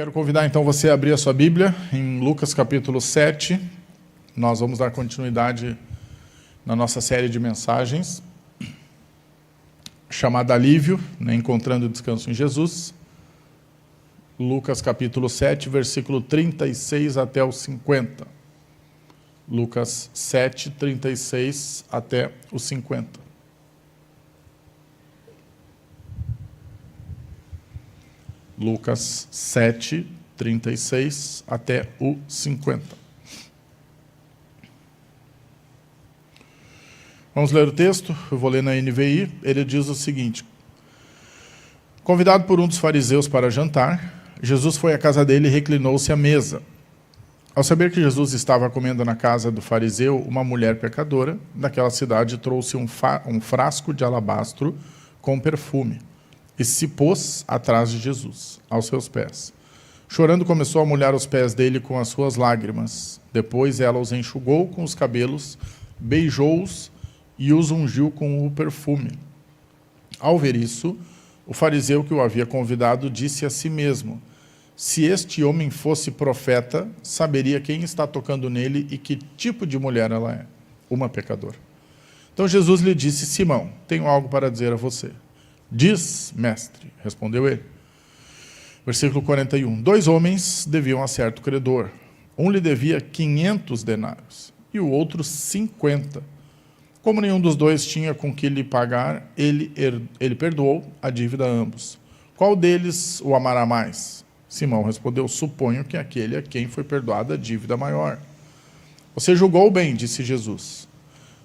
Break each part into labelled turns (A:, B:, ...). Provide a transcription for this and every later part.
A: Quero convidar então você a abrir a sua Bíblia em Lucas capítulo 7. Nós vamos dar continuidade na nossa série de mensagens, chamada Alívio, Encontrando Descanso em Jesus. Lucas capítulo 7, versículo 36 até o 50. Lucas 7, 36 até o 50. Lucas 7, 36 até o 50. Vamos ler o texto, eu vou ler na NVI. Ele diz o seguinte: convidado por um dos fariseus para jantar, Jesus foi à casa dele e reclinou-se à mesa. Ao saber que Jesus estava comendo na casa do fariseu, uma mulher pecadora daquela cidade trouxe um frasco de alabastro com perfume e se pôs atrás de Jesus, aos seus pés. Chorando, começou a molhar os pés dele com as suas lágrimas. Depois ela os enxugou com os cabelos, beijou-os e os ungiu com o perfume. Ao ver isso, o fariseu que o havia convidado disse a si mesmo: se este homem fosse profeta, saberia quem está tocando nele e que tipo de mulher ela é, uma pecadora. Então Jesus lhe disse: Simão, tenho algo para dizer a você. Diz, mestre, respondeu ele. Versículo 41. 2 homens deviam a certo credor. Um lhe devia 500 denários e o outro 50. Como nenhum dos dois tinha com que lhe pagar, ele perdoou a dívida a ambos. Qual deles o amará mais? Simão respondeu: suponho que aquele a quem foi perdoada a dívida maior. Você julgou bem, disse Jesus.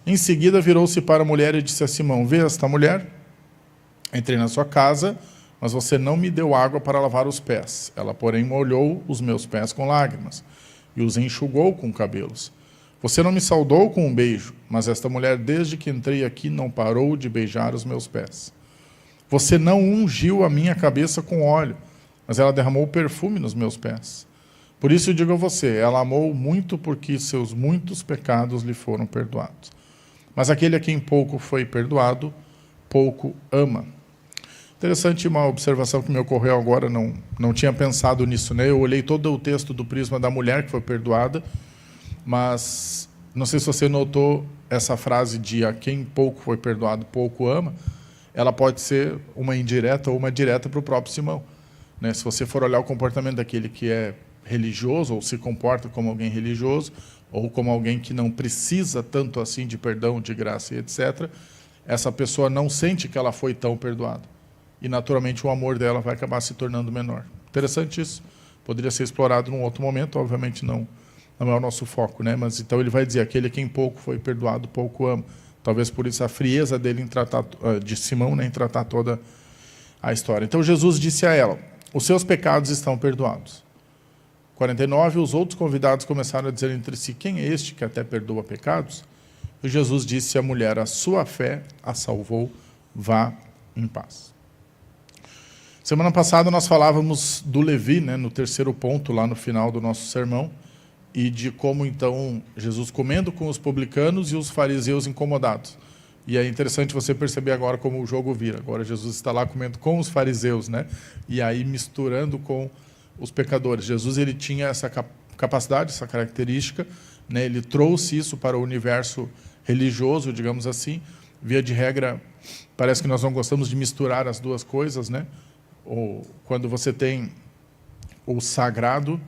A: Em seguida virou-se para a mulher e disse a Simão: vê esta mulher? Entrei na sua casa, mas você não me deu água para lavar os pés. Ela, porém, molhou os meus pés com lágrimas e os enxugou com cabelos. Você não me saudou com um beijo, mas esta mulher, desde que entrei aqui, não parou de beijar os meus pés. Você não ungiu a minha cabeça com óleo, mas ela derramou perfume nos meus pés. Por isso eu digo a você, ela amou muito porque seus muitos pecados lhe foram perdoados. Mas aquele a quem pouco foi perdoado, pouco ama. Interessante uma observação que me ocorreu agora, não tinha pensado nisso, né? Eu olhei todo o texto do prisma da mulher que foi perdoada, mas não sei se você notou essa frase de a quem pouco foi perdoado, pouco ama. Ela pode ser uma indireta ou uma direta para o próprio Simão, né? Se você for olhar o comportamento daquele que é religioso ou se comporta como alguém religioso ou como alguém que não precisa tanto assim de perdão, de graça e etc., essa pessoa não sente que ela foi tão perdoada. E, naturalmente, o amor dela vai acabar se tornando menor. Interessante isso. Poderia ser explorado num outro momento, obviamente não é o nosso foco, né? Mas então ele vai dizer, aquele a quem pouco foi perdoado, pouco ama. Talvez por isso a frieza dele em tratar, de Simão, né, em tratar toda a história. Então Jesus disse a ela: os seus pecados estão perdoados. 49, os outros convidados começaram a dizer entre si: quem é este que até perdoa pecados? E Jesus disse à mulher: a sua fé a salvou, vá em paz. Semana passada nós falávamos do Levi, né, no terceiro ponto, lá no final do nosso sermão, e de como então Jesus comendo com os publicanos e os fariseus incomodados. E é interessante você perceber agora como o jogo vira. Agora Jesus está lá comendo com os fariseus, né, e aí misturando com os pecadores. Jesus, ele tinha essa capacidade, essa característica, né, ele trouxe isso para o universo religioso, digamos assim. Via de regra, parece que nós não gostamos de misturar as duas coisas, né? Ou quando você tem o sagrado,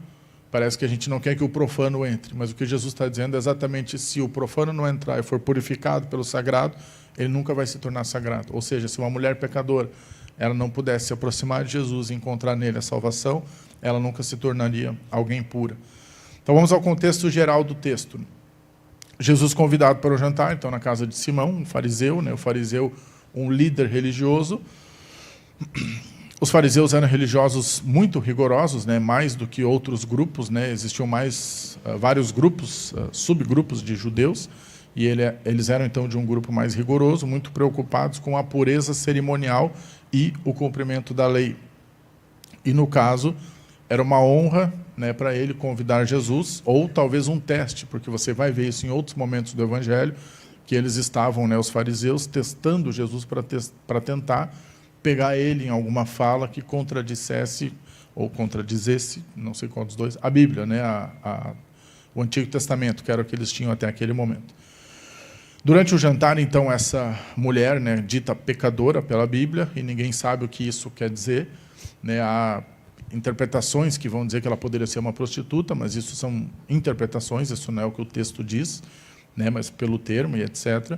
A: parece que a gente não quer que o profano entre, mas o que Jesus está dizendo é exatamente: se o profano não entrar e for purificado pelo sagrado, ele nunca vai se tornar sagrado. Ou seja, se uma mulher pecadora ela não pudesse se aproximar de Jesus e encontrar nele a salvação, ela nunca se tornaria alguém pura. Então vamos ao contexto geral do texto. Jesus convidado para o jantar, então na casa de Simão, um fariseu, né? O fariseu, um líder religioso. Os fariseus eram religiosos muito rigorosos, né? Mais do que outros grupos, né? Existiam vários grupos, subgrupos de judeus, e eles eram então de um grupo mais rigoroso, muito preocupados com a pureza cerimonial e o cumprimento da lei. E no caso, era uma honra, né, para ele convidar Jesus, ou talvez um teste, porque você vai ver isso em outros momentos do Evangelho, que eles estavam, né, os fariseus, testando Jesus para tentar pegar ele em alguma fala que contradissesse ou contradizesse, não sei qual dos dois, a Bíblia, né? O Antigo Testamento, que era o que eles tinham até aquele momento. Durante o jantar, então, essa mulher, né, dita pecadora pela Bíblia, e ninguém sabe o que isso quer dizer, né? Há interpretações que vão dizer que ela poderia ser uma prostituta, mas isso são interpretações, isso não é o que o texto diz, né, mas pelo termo e etc.,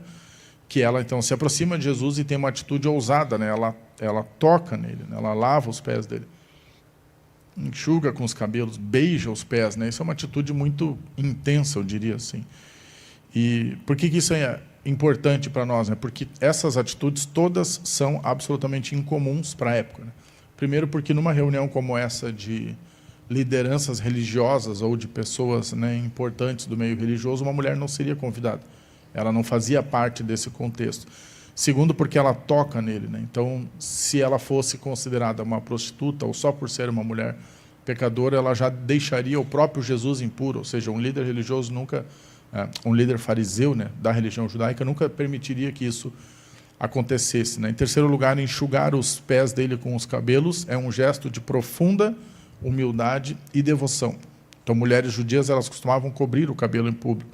A: que ela, então, se aproxima de Jesus e tem uma atitude ousada, né? Ela toca nele, né? Ela lava os pés dele, enxuga com os cabelos, beija os pés, né? Isso é uma atitude muito intensa, eu diria assim. E por que isso é importante para nós, né? Porque essas atitudes todas são absolutamente incomuns para a época, né? Primeiro porque numa reunião como essa de lideranças religiosas ou de pessoas, né, importantes do meio religioso, uma mulher não seria convidada. Ela não fazia parte desse contexto. Segundo, porque ela toca nele, né? Então, se ela fosse considerada uma prostituta, ou só por ser uma mulher pecadora, ela já deixaria o próprio Jesus impuro, ou seja, um líder religioso nunca, um líder fariseu, né, da religião judaica, nunca permitiria que isso acontecesse, né? Em terceiro lugar, enxugar os pés dele com os cabelos é um gesto de profunda humildade e devoção. Então, mulheres judias, elas costumavam cobrir o cabelo em público.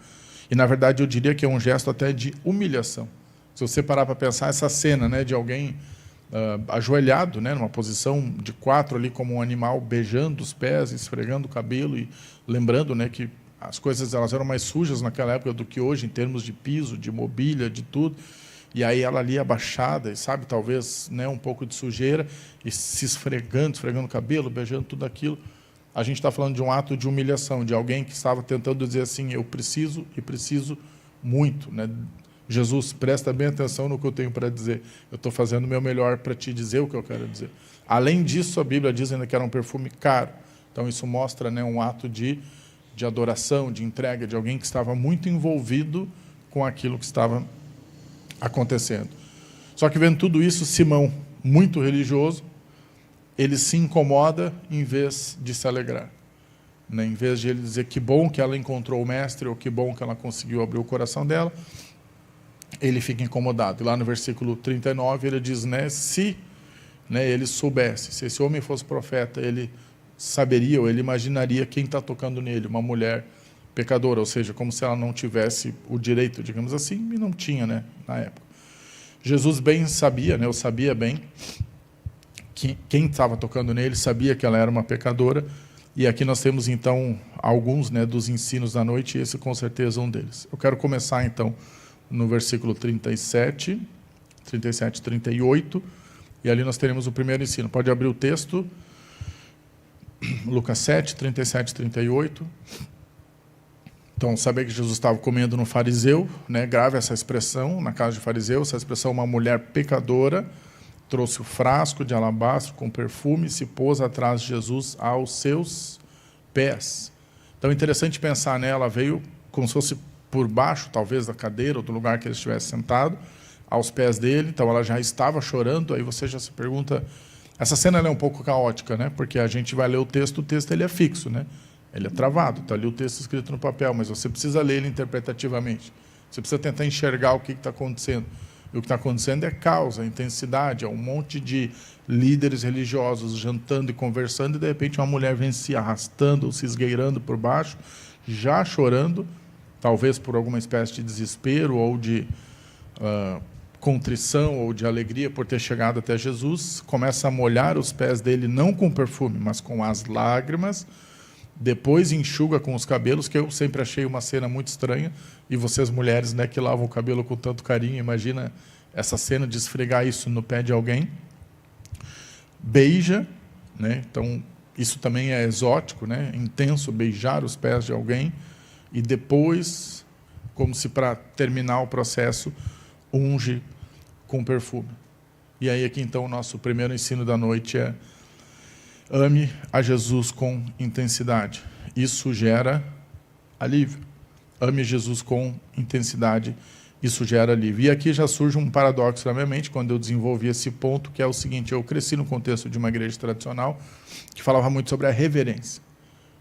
A: E, na verdade, eu diria que é um gesto até de humilhação. Se você parar para pensar essa cena, né, de alguém ajoelhado, né, numa posição de 4 ali como um animal, beijando os pés, esfregando o cabelo e lembrando, né, que as coisas elas eram mais sujas naquela época do que hoje, em termos de piso, de mobília, de tudo. E aí ela ali abaixada, e sabe, talvez, né, um pouco de sujeira, e se esfregando o cabelo, beijando tudo aquilo. A gente está falando de um ato de humilhação, de alguém que estava tentando dizer assim, eu preciso e preciso muito, né? Jesus, presta bem atenção no que eu tenho para dizer. Eu estou fazendo o meu melhor para te dizer o que eu quero dizer. Além disso, a Bíblia diz ainda que era um perfume caro. Então, isso mostra, né, um ato de adoração, de entrega, de alguém que estava muito envolvido com aquilo que estava acontecendo. Só que, vendo tudo isso, Simão, muito religioso, ele se incomoda em vez de se alegrar. Né? Em vez de ele dizer que bom que ela encontrou o mestre, ou que bom que ela conseguiu abrir o coração dela, ele fica incomodado. E lá no versículo 39, ele diz, né, se, né, ele soubesse, se esse homem fosse profeta, ele saberia, ou ele imaginaria quem está tocando nele, uma mulher pecadora, ou seja, como se ela não tivesse o direito, digamos assim, e não tinha, né, na época. Jesus bem sabia, né, eu sabia bem, que quem estava tocando nele sabia que ela era uma pecadora, e aqui nós temos, então, alguns, né, dos ensinos da noite, e esse com certeza é um deles. Eu quero começar, então, no versículo 37, 38, e ali nós teremos o primeiro ensino. Pode abrir o texto, Lucas 7, 37 e 38. Então, saber que Jesus estava comendo no fariseu, né, grave essa expressão, na casa de fariseu, essa expressão, uma mulher pecadora, trouxe o frasco de alabastro com perfume e se pôs atrás de Jesus aos seus pés. Então, é interessante pensar, né, ela veio como se fosse por baixo, talvez, da cadeira ou do lugar que ele estivesse sentado, aos pés dele, então ela já estava chorando, aí você já se pergunta... Essa cena é um pouco caótica, né, porque a gente vai ler o texto ele é fixo, né, ele é travado, está ali o texto escrito no papel, mas você precisa ler ele interpretativamente, você precisa tentar enxergar o que está acontecendo. E o que está acontecendo é causa, intensidade, é um monte de líderes religiosos jantando e conversando, e de repente uma mulher vem se arrastando, se esgueirando por baixo, já chorando, talvez por alguma espécie de desespero ou de contrição ou de alegria por ter chegado até Jesus, começa a molhar os pés dele, não com perfume, mas com as lágrimas, depois enxuga com os cabelos, que eu sempre achei uma cena muito estranha, e vocês mulheres, né, que lavam o cabelo com tanto carinho, imagina essa cena de esfregar isso no pé de alguém. Beija, né, então isso também é exótico, né, intenso, beijar os pés de alguém, e depois, como se para terminar o processo, unge com perfume. E aí aqui então o nosso primeiro ensino da noite é: ame a Jesus com intensidade. Isso gera alívio. Ame Jesus com intensidade. Isso gera alívio. E aqui já surge um paradoxo na minha mente, quando eu desenvolvi esse ponto, que é o seguinte: eu cresci no contexto de uma igreja tradicional, que falava muito sobre a reverência,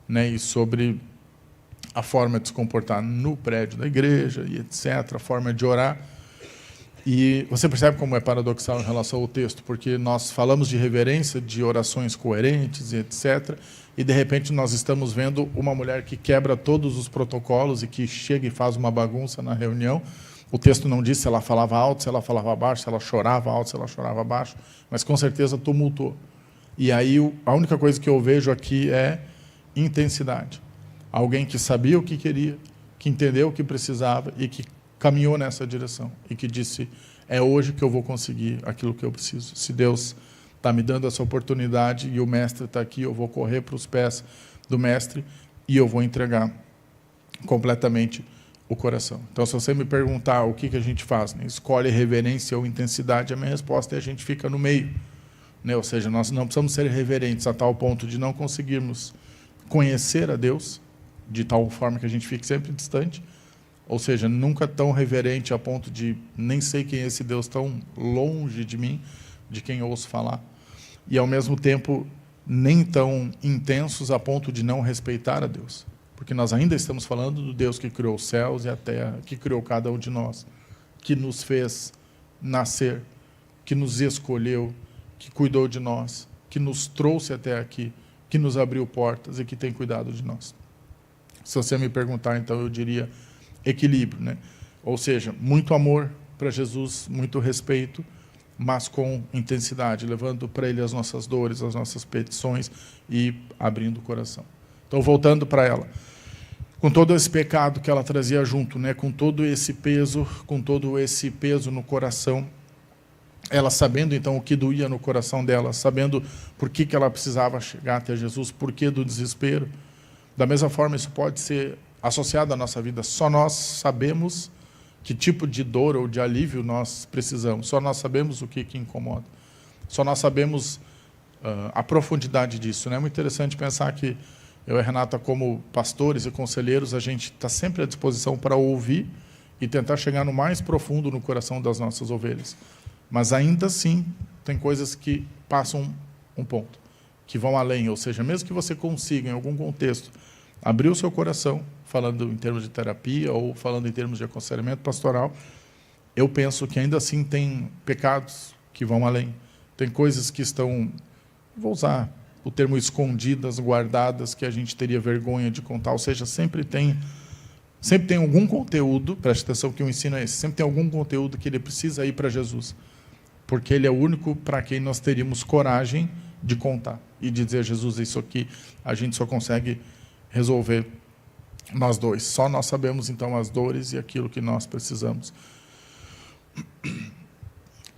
A: né, e sobre a forma de se comportar no prédio da igreja, e etc., a forma de orar. E você percebe como é paradoxal em relação ao texto, porque nós falamos de reverência, de orações coerentes e etc., e de repente nós estamos vendo uma mulher que quebra todos os protocolos e que chega e faz uma bagunça na reunião. O texto não diz se ela falava alto, se ela falava baixo, se ela chorava alto, se ela chorava baixo, mas com certeza tumultuou. E aí a única coisa que eu vejo aqui é intensidade. Alguém que sabia o que queria, que entendeu o que precisava e que caminhou nessa direção e que disse, é hoje que eu vou conseguir aquilo que eu preciso. Se Deus está me dando essa oportunidade e o mestre está aqui, eu vou correr para os pés do mestre e eu vou entregar completamente o coração. Então, se você me perguntar o que a gente faz, né? Escolhe reverência ou intensidade, a minha resposta é a gente fica no meio. Né? Ou seja, nós não precisamos ser reverentes a tal ponto de não conseguirmos conhecer a Deus, de tal forma que a gente fique sempre distante, ou seja, nunca tão reverente a ponto de nem sei quem é esse Deus tão longe de mim, de quem eu ouço falar, e ao mesmo tempo nem tão intensos a ponto de não respeitar a Deus, porque nós ainda estamos falando do Deus que criou os céus e a terra, que criou cada um de nós, que nos fez nascer, que nos escolheu, que cuidou de nós, que nos trouxe até aqui, que nos abriu portas e que tem cuidado de nós. Se você me perguntar, então, eu diria equilíbrio, né? Ou seja, muito amor para Jesus, muito respeito, mas com intensidade, levando para Ele as nossas dores, as nossas petições e abrindo o coração. Então, voltando para ela, com todo esse pecado que ela trazia junto, né? Com todo esse peso no coração, ela sabendo então o que doía no coração dela, sabendo por que ela precisava chegar até Jesus, por que do desespero. Da mesma forma, isso pode ser associado à nossa vida. Só nós sabemos que tipo de dor ou de alívio nós precisamos. Só nós sabemos o que incomoda. Só nós sabemos a profundidade disso. Né? É muito interessante pensar que eu e a Renata, como pastores e conselheiros, a gente está sempre à disposição para ouvir e tentar chegar no mais profundo no coração das nossas ovelhas. Mas ainda assim, tem coisas que passam um ponto, que vão além. Ou seja, mesmo que você consiga, em algum contexto, abrir o seu coração, falando em termos de terapia ou falando em termos de aconselhamento pastoral, eu penso que ainda assim tem pecados que vão além. Tem coisas que estão, vou usar o termo escondidas, guardadas, que a gente teria vergonha de contar. Ou seja, sempre tem algum conteúdo, preste atenção que o ensino é esse, sempre tem algum conteúdo que ele precisa ir para Jesus, porque Ele é o único para quem nós teríamos coragem de contar e de dizer, Jesus, isso aqui a gente só consegue resolver nós dois. Só nós sabemos, então, as dores e aquilo que nós precisamos.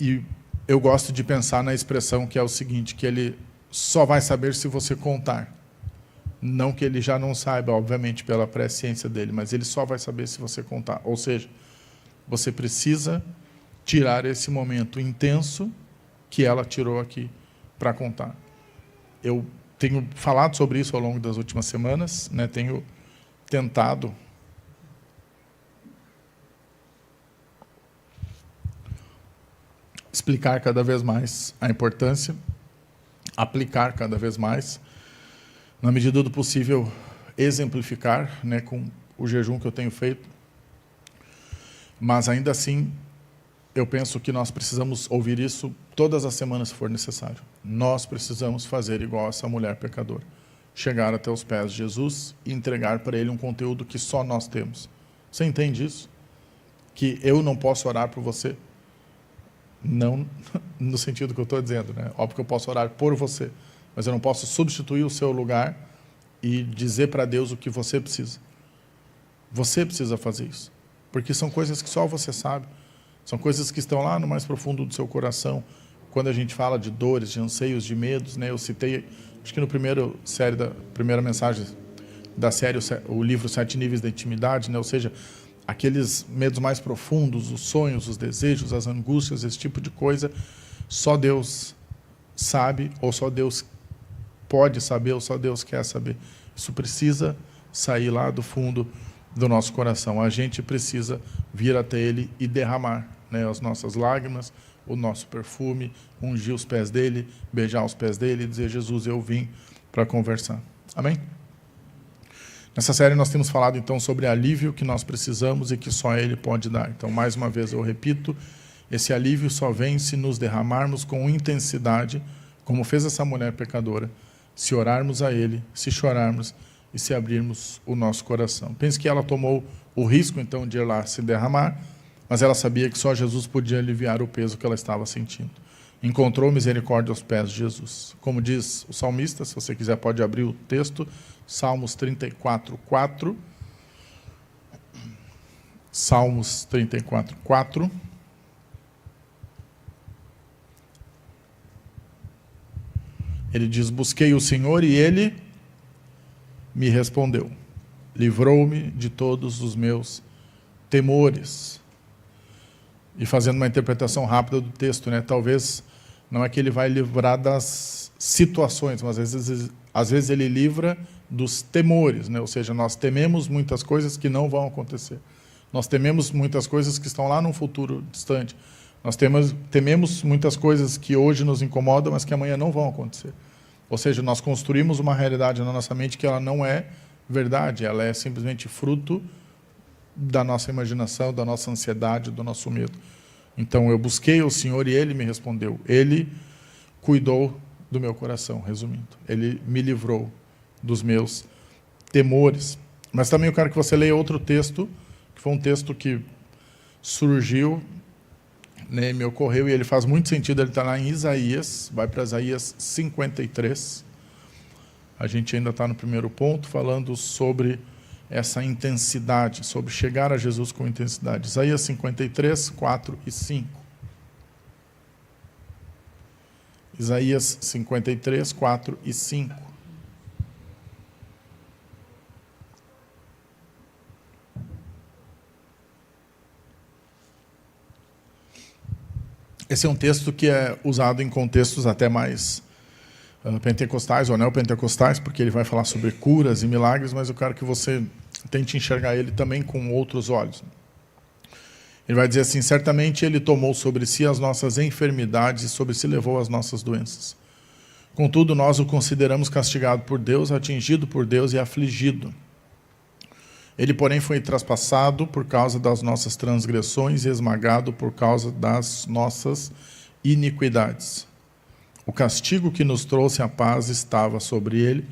A: E eu gosto de pensar na expressão que é o seguinte, que Ele só vai saber se você contar. Não que Ele já não saiba, obviamente, pela presciência dEle, mas Ele só vai saber se você contar. Ou seja, você precisa tirar esse momento intenso que ela tirou aqui para contar. Eu tenho falado sobre isso ao longo das últimas semanas, né? Tenho tentado explicar cada vez mais a importância, aplicar cada vez mais, na medida do possível, exemplificar, né, com o jejum que eu tenho feito. Mas, ainda assim, eu penso que nós precisamos ouvir isso todas as semanas, se for necessário. Nós precisamos fazer igual essa mulher pecadora. Chegar até os pés de Jesus e entregar para Ele um conteúdo que só nós temos. Você entende isso? Que eu não posso orar por você? Não no sentido que eu estou dizendo, né? Óbvio que eu posso orar por você, mas eu não posso substituir o seu lugar e dizer para Deus o que você precisa. Você precisa fazer isso, porque são coisas que só você sabe. São coisas que estão lá no mais profundo do seu coração. Quando a gente fala de dores, de anseios, de medos, né? Eu citei, acho que no primeira mensagem da série, o livro 7 Níveis da Intimidade, né? Ou seja, aqueles medos mais profundos, os sonhos, os desejos, as angústias, esse tipo de coisa, só Deus sabe, ou só Deus pode saber, ou só Deus quer saber. Isso precisa sair lá do fundo do nosso coração. A gente precisa vir até Ele e derramar, né, as nossas lágrimas, o nosso perfume, ungir os pés dEle, beijar os pés dEle e dizer, Jesus, eu vim para conversar. Amém? Nessa série nós temos falado então sobre alívio que nós precisamos e que só Ele pode dar. Então, mais uma vez eu repito, Esse alívio só vem se nos derramarmos com intensidade, como fez essa mulher pecadora, se orarmos a Ele, se chorarmos e se abrirmos o nosso coração. Pense que ela tomou o risco, então, de ir lá se derramar, mas ela sabia que só Jesus podia aliviar o peso que ela estava sentindo. Encontrou misericórdia aos pés de Jesus. Como diz o salmista, se você quiser pode abrir o texto, Salmos 34, 4. Salmos 34, 4. Ele diz: busquei o Senhor e Ele me respondeu. Livrou-me de todos os meus temores. E fazendo uma interpretação rápida do texto, né? Talvez não é que Ele vai livrar das situações, mas às vezes Ele livra dos temores, né? Ou seja, nós tememos muitas coisas que não vão acontecer. Nós tememos muitas coisas que estão lá num futuro distante. Nós tememos muitas coisas que hoje nos incomodam, mas que amanhã não vão acontecer. Ou seja, nós construímos uma realidade na nossa mente que ela não é verdade, ela é simplesmente fruto da nossa imaginação, da nossa ansiedade, do nosso medo. Então, eu busquei o Senhor e Ele me respondeu. Ele cuidou do meu coração, resumindo. Ele me livrou dos meus temores. Mas também eu quero que você leia outro texto, que foi um texto que surgiu, né, me ocorreu, e ele faz muito sentido, ele está lá em Isaías, vai para Isaías 53. A gente ainda está no primeiro ponto, falando sobre essa intensidade, sobre chegar a Jesus com intensidade. Isaías 53, 4 e 5. Isaías 53, 4 e 5. Esse é um texto que é usado em contextos até mais pentecostais ou neopentecostais, porque ele vai falar sobre curas e milagres, mas eu quero que você tente enxergar ele também com outros olhos. Ele vai dizer assim: certamente Ele tomou sobre si as nossas enfermidades e sobre si levou as nossas doenças. Contudo, nós o consideramos castigado por Deus, atingido por Deus e afligido. Ele, porém, foi traspassado por causa das nossas transgressões e esmagado por causa das nossas iniquidades. O castigo que nos trouxe a paz estava sobre ele,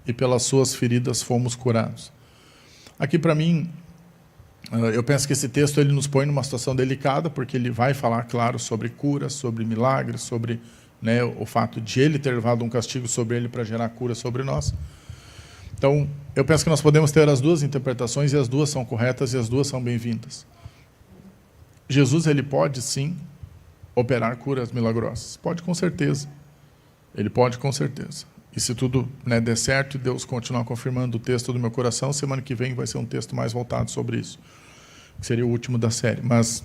A: e pelas suas feridas fomos curados. Aqui, para mim, eu penso que esse texto ele nos põe numa situação delicada, porque ele vai falar, claro, sobre cura, sobre milagres, sobre, né, o fato de Ele ter levado um castigo sobre Ele para gerar cura sobre nós. Então, eu penso que nós podemos ter as duas interpretações, e as duas são corretas, e as duas são bem-vindas. Jesus, Ele pode, sim, operar curas milagrosas. Pode, com certeza. Ele pode, com certeza. E se tudo, né, der certo e Deus continuar confirmando o texto do meu coração, semana que vem vai ser um texto mais voltado sobre isso, que seria o último da série. Mas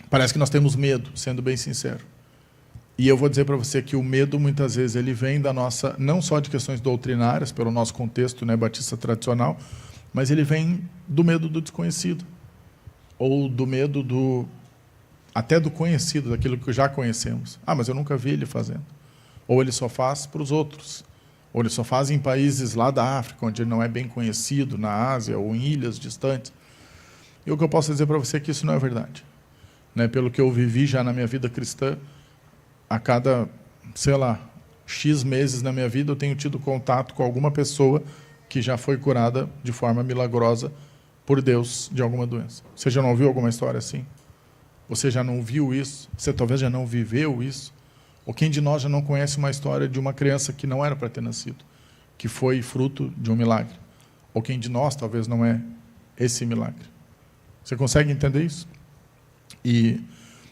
A: parece que nós temos medo, sendo bem sincero. E eu vou dizer para você que o medo, muitas vezes, ele vem da nossa, não só de questões doutrinárias, pelo nosso contexto, né, batista tradicional, mas ele vem do medo do desconhecido, ou do medo até do conhecido, daquilo que já conhecemos. Ah, mas eu nunca vi ele fazendo. Ou ele só faz para os outros, ou ele só faz em países lá da África, onde ele não é bem conhecido, na Ásia, ou em ilhas distantes. E o que eu posso dizer para você é que isso não é verdade. Né, pelo que eu vivi já na minha vida cristã, a cada, sei lá, X meses na minha vida, eu tenho tido contato com alguma pessoa que já foi curada de forma milagrosa por Deus de alguma doença. Você já não ouviu alguma história assim? Você já não viu isso? Você talvez já não viveu isso? Ou quem de nós já não conhece uma história de uma criança que não era para ter nascido, que foi fruto de um milagre? Ou quem de nós talvez não é esse milagre? Você consegue entender isso? E,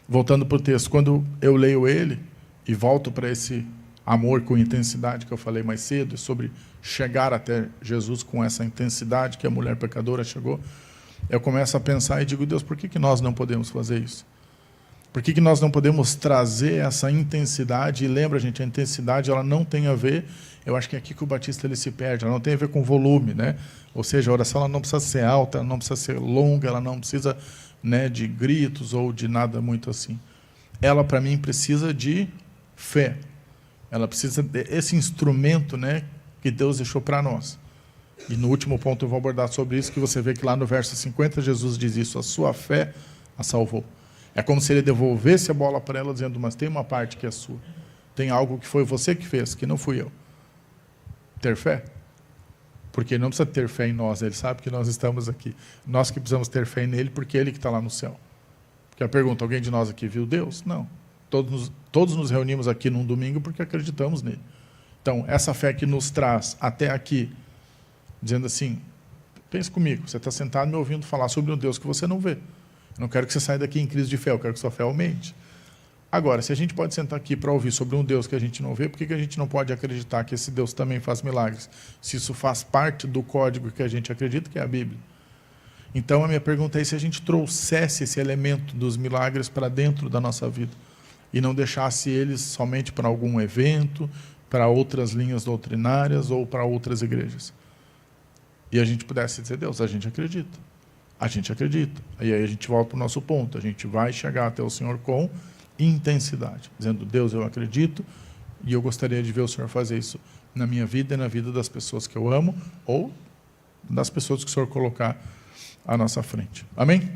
A: voltando para o texto, quando eu leio ele e volto para esse amor com intensidade que eu falei mais cedo, sobre chegar até Jesus com essa intensidade que a mulher pecadora chegou, eu começo a pensar e digo: Deus, por que nós não podemos fazer isso? Por que nós não podemos trazer essa intensidade? E lembra, gente, a intensidade ela não tem a ver, eu acho que é aqui que o batista ele se perde, ela não tem a ver com volume, né? Ou seja, a oração ela não precisa ser alta, ela não precisa ser longa, ela não precisa, né, de gritos ou de nada muito assim. Ela, para mim, precisa de fé. Ela precisa desse instrumento, né, que Deus deixou para nós. E no último ponto eu vou abordar sobre isso, que você vê que lá no verso 50 Jesus diz isso: a sua fé a salvou. É como se ele devolvesse a bola para ela, dizendo, mas tem uma parte que é sua. Tem algo que foi você que fez, que não fui eu. Ter fé. Porque ele não precisa ter fé em nós, ele sabe que nós estamos aqui. Nós que precisamos ter fé nele, porque ele que está lá no céu. Porque a pergunta, alguém de nós aqui viu Deus? Não. Todos nos reunimos aqui num domingo porque acreditamos nele. Então, essa fé que nos traz até aqui, dizendo assim, pense comigo, você está sentado me ouvindo falar sobre um Deus que você não vê. Eu não quero que você saia daqui em crise de fé, eu quero que sua fé aumente. Agora, se a gente pode sentar aqui para ouvir sobre um Deus que a gente não vê, por que a gente não pode acreditar que esse Deus também faz milagres? Se isso faz parte do código que a gente acredita, que é a Bíblia. Então, a minha pergunta é se a gente trouxesse esse elemento dos milagres para dentro da nossa vida e não deixasse eles somente para algum evento, para outras linhas doutrinárias ou para outras igrejas. E a gente pudesse dizer, Deus, a gente acredita. A gente acredita. E aí a gente volta para o nosso ponto. A gente vai chegar até o Senhor com intensidade, dizendo, Deus, eu acredito e eu gostaria de ver o Senhor fazer isso na minha vida e na vida das pessoas que eu amo ou das pessoas que o Senhor colocar à nossa frente. Amém?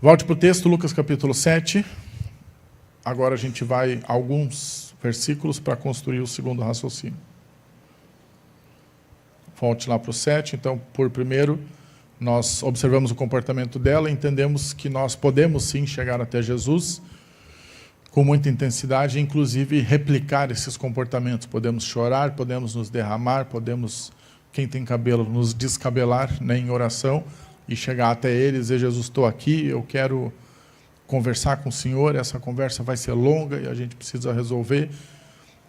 A: Volte para o texto, Lucas capítulo 7. Agora a gente vai a alguns versículos para construir o segundo raciocínio. Volte lá para o 7. Então, por primeiro, nós observamos o comportamento dela e entendemos que nós podemos sim chegar até Jesus com muita intensidade, inclusive replicar esses comportamentos. Podemos chorar, podemos nos derramar, podemos, quem tem cabelo, nos descabelar, né, em oração e chegar até ele e dizer, Jesus, estou aqui, eu quero conversar com o Senhor, essa conversa vai ser longa e a gente precisa resolver.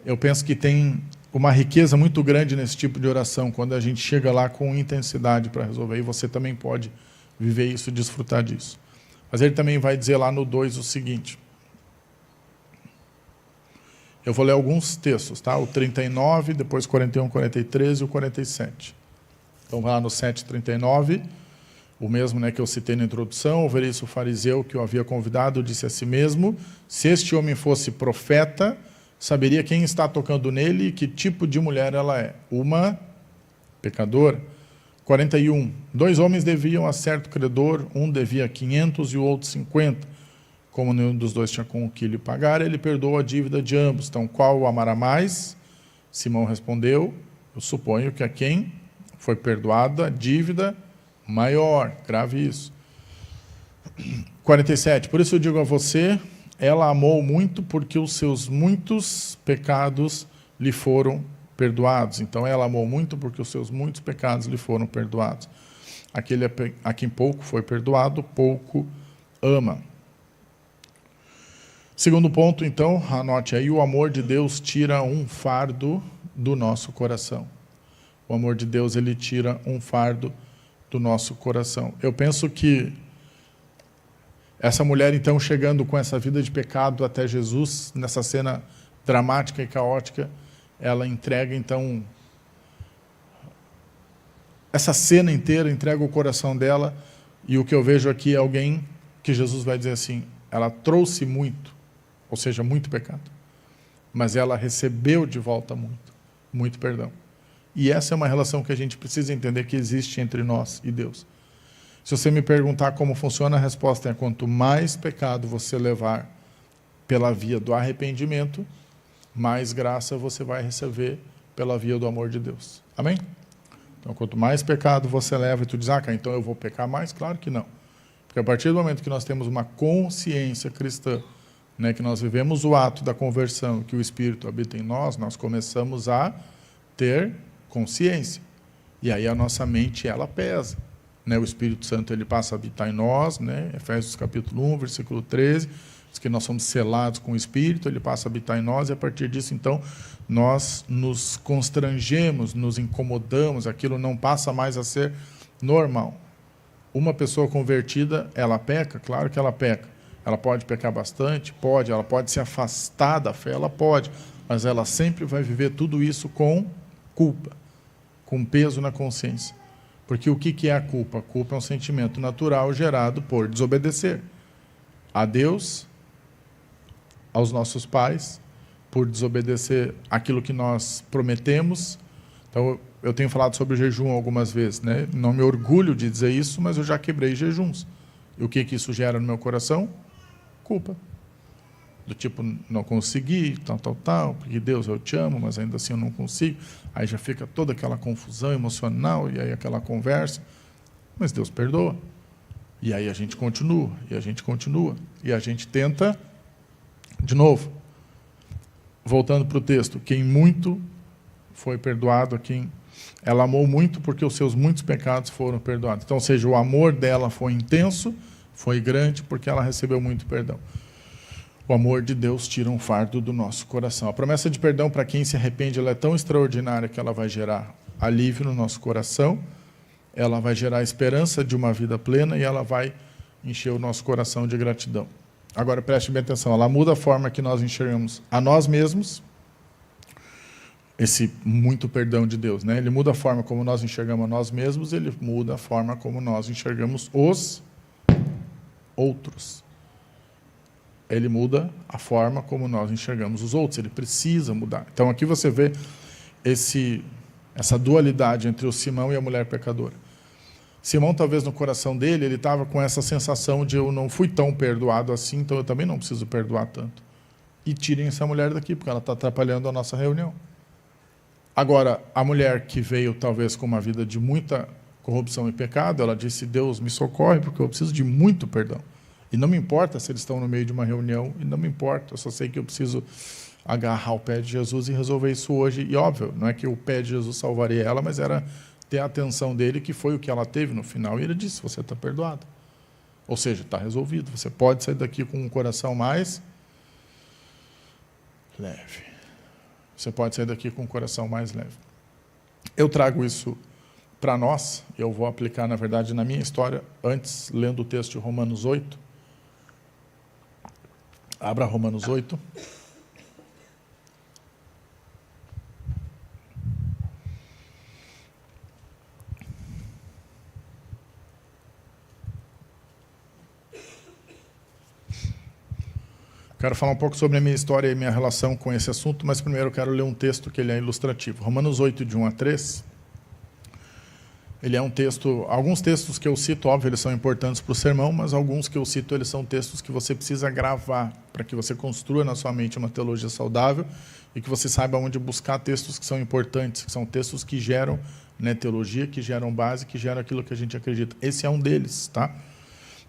A: Eu penso que tem uma riqueza muito grande nesse tipo de oração, quando a gente chega lá com intensidade para resolver, e você também pode viver isso e desfrutar disso. Mas ele também vai dizer lá no 2 o seguinte, eu vou ler alguns textos, tá? O 39, depois 41, 43 e o 47. Então vai lá no 7:39, o mesmo, né, que eu citei na introdução, o veríssimo fariseu que o havia convidado disse a si mesmo, se este homem fosse profeta, saberia quem está tocando nele e que tipo de mulher ela é. Uma pecadora. 41. 2 homens deviam a certo credor, um devia 500 e o outro 50. Como nenhum dos dois tinha com o que lhe pagar, ele perdoou a dívida de ambos. Então, qual o amará mais? Simão respondeu, eu suponho que a quem foi perdoada a dívida maior. Grave isso. 47. Por isso eu digo a você, ela amou muito porque os seus muitos pecados lhe foram perdoados. Então, ela amou muito porque os seus muitos pecados lhe foram perdoados. Aquele a quem pouco foi perdoado, pouco ama. Segundo ponto, então, anote aí, o amor de Deus tira um fardo do nosso coração. O amor de Deus, ele tira um fardo do nosso coração. Eu penso que essa mulher, então, chegando com essa vida de pecado até Jesus, nessa cena dramática e caótica, ela entrega, então, essa cena inteira, entrega o coração dela, e o que eu vejo aqui é alguém que Jesus vai dizer assim, ela trouxe muito, ou seja, muito pecado, mas ela recebeu de volta muito, muito perdão. E essa é uma relação que a gente precisa entender que existe entre nós e Deus. Se você me perguntar como funciona, a resposta é quanto mais pecado você levar pela via do arrependimento, mais graça você vai receber pela via do amor de Deus. Amém? Então, quanto mais pecado você leva e tu diz, cara, então eu vou pecar mais? Claro que não. Porque a partir do momento que nós temos uma consciência cristã, né, que nós vivemos o ato da conversão, que o Espírito habita em nós, nós começamos a ter consciência. E aí a nossa mente, ela pesa. Né, o Espírito Santo, ele passa a habitar em nós, né, Efésios capítulo 1, versículo 13, diz que nós somos selados com o Espírito, ele passa a habitar em nós, e a partir disso, então, nós nos constrangemos, nos incomodamos, aquilo não passa mais a ser normal. Uma pessoa convertida, ela peca? Claro que ela peca. Ela pode pecar bastante? Pode. Ela pode se afastar da fé? Ela pode. Mas ela sempre vai viver tudo isso com culpa, com peso na consciência. Porque o que é a culpa? A culpa é um sentimento natural gerado por desobedecer a Deus, aos nossos pais, por desobedecer aquilo que nós prometemos. Então, eu tenho falado sobre o jejum algumas vezes, né? Não me orgulho de dizer isso, mas eu já quebrei jejuns. E o que isso gera no meu coração? Culpa. Do tipo, não consegui, tal, porque Deus, eu te amo, mas ainda assim eu não consigo. Aí já fica toda aquela confusão emocional, e aí aquela conversa. Mas Deus perdoa. E aí a gente continua, e a gente tenta de novo. Voltando para o texto, quem muito foi perdoado, a quem ela amou muito porque os seus muitos pecados foram perdoados. Então, ou seja, o amor dela foi intenso, foi grande, porque ela recebeu muito perdão. O amor de Deus tira um fardo do nosso coração. A promessa de perdão para quem se arrepende, ela é tão extraordinária que ela vai gerar alívio no nosso coração, ela vai gerar esperança de uma vida plena e ela vai encher o nosso coração de gratidão. Agora, preste bem atenção, ela muda a forma que nós enxergamos a nós mesmos, esse muito perdão de Deus, né? Ele muda a forma como nós enxergamos a nós mesmos, ele muda a forma como nós enxergamos os outros. Ele muda a forma como nós enxergamos os outros, ele precisa mudar. Então aqui você vê essa dualidade entre o Simão e a mulher pecadora. Simão, talvez no coração dele, ele estava com essa sensação de eu não fui tão perdoado assim, então eu também não preciso perdoar tanto. E tirem essa mulher daqui, porque ela está atrapalhando a nossa reunião. Agora, a mulher que veio talvez com uma vida de muita corrupção e pecado, ela disse, Deus, me socorre, porque eu preciso de muito perdão. E não me importa se eles estão no meio de uma reunião, e não me importa, eu só sei que eu preciso agarrar o pé de Jesus e resolver isso hoje. E óbvio, não é que o pé de Jesus salvaria ela, mas era ter a atenção dele, que foi o que ela teve no final. E ele disse, você está perdoado. Ou seja, está resolvido. Você pode sair daqui com um coração mais leve. Você pode sair daqui com um coração mais leve. Eu trago isso para nós, eu vou aplicar, na verdade, na minha história, antes, lendo o texto de Romanos 8. Abra Romanos 8. Quero falar um pouco sobre a minha história e minha relação com esse assunto, mas primeiro eu quero ler um texto que ele é ilustrativo. Romanos 8, de 1 a 3. Ele é um texto, alguns textos que eu cito, óbvio, eles são importantes para o sermão, mas alguns que eu cito, eles são textos que você precisa gravar para que você construa na sua mente uma teologia saudável e que você saiba onde buscar textos que são importantes, que são textos que geram, né, teologia, que geram base, que geram aquilo que a gente acredita. Esse é um deles, tá?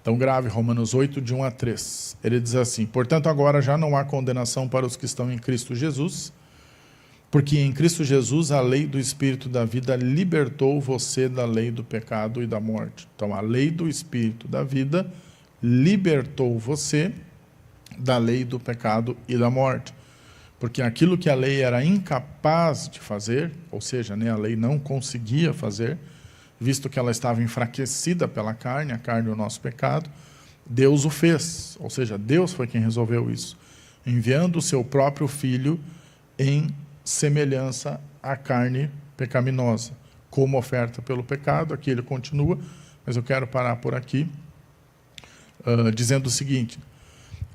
A: Então grave Romanos 8, de 1 a 3. Ele diz assim, portanto agora já não há condenação para os que estão em Cristo Jesus, porque em Cristo Jesus a lei do Espírito da vida libertou você da lei do pecado e da morte. Então a lei do Espírito da vida libertou você da lei do pecado e da morte. Porque aquilo que a lei era incapaz de fazer, ou seja, né, a lei não conseguia fazer, visto que ela estava enfraquecida pela carne, a carne é o nosso pecado, Deus o fez. Ou seja, Deus foi quem resolveu isso, enviando o seu próprio Filho em semelhança à carne pecaminosa, como oferta pelo pecado. Aqui ele continua, mas eu quero parar por aqui, dizendo o seguinte,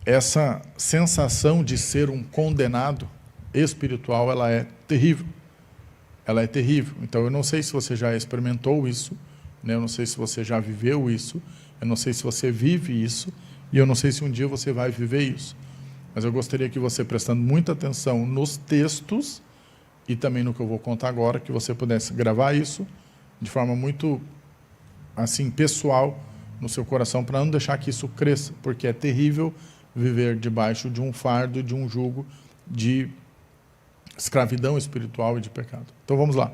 A: essa sensação de ser um condenado espiritual, ela é terrível. Ela é terrível. Então, eu não sei se você já experimentou isso, né? Eu não sei se você já viveu isso, eu não sei se você vive isso, e eu não sei se um dia você vai viver isso. Mas eu gostaria que você, prestando muita atenção nos textos, e também no que eu vou contar agora, que você pudesse gravar isso de forma muito, assim, pessoal no seu coração, para não deixar que isso cresça, porque é terrível viver debaixo de um fardo, de um jugo de escravidão espiritual e de pecado. Então vamos lá.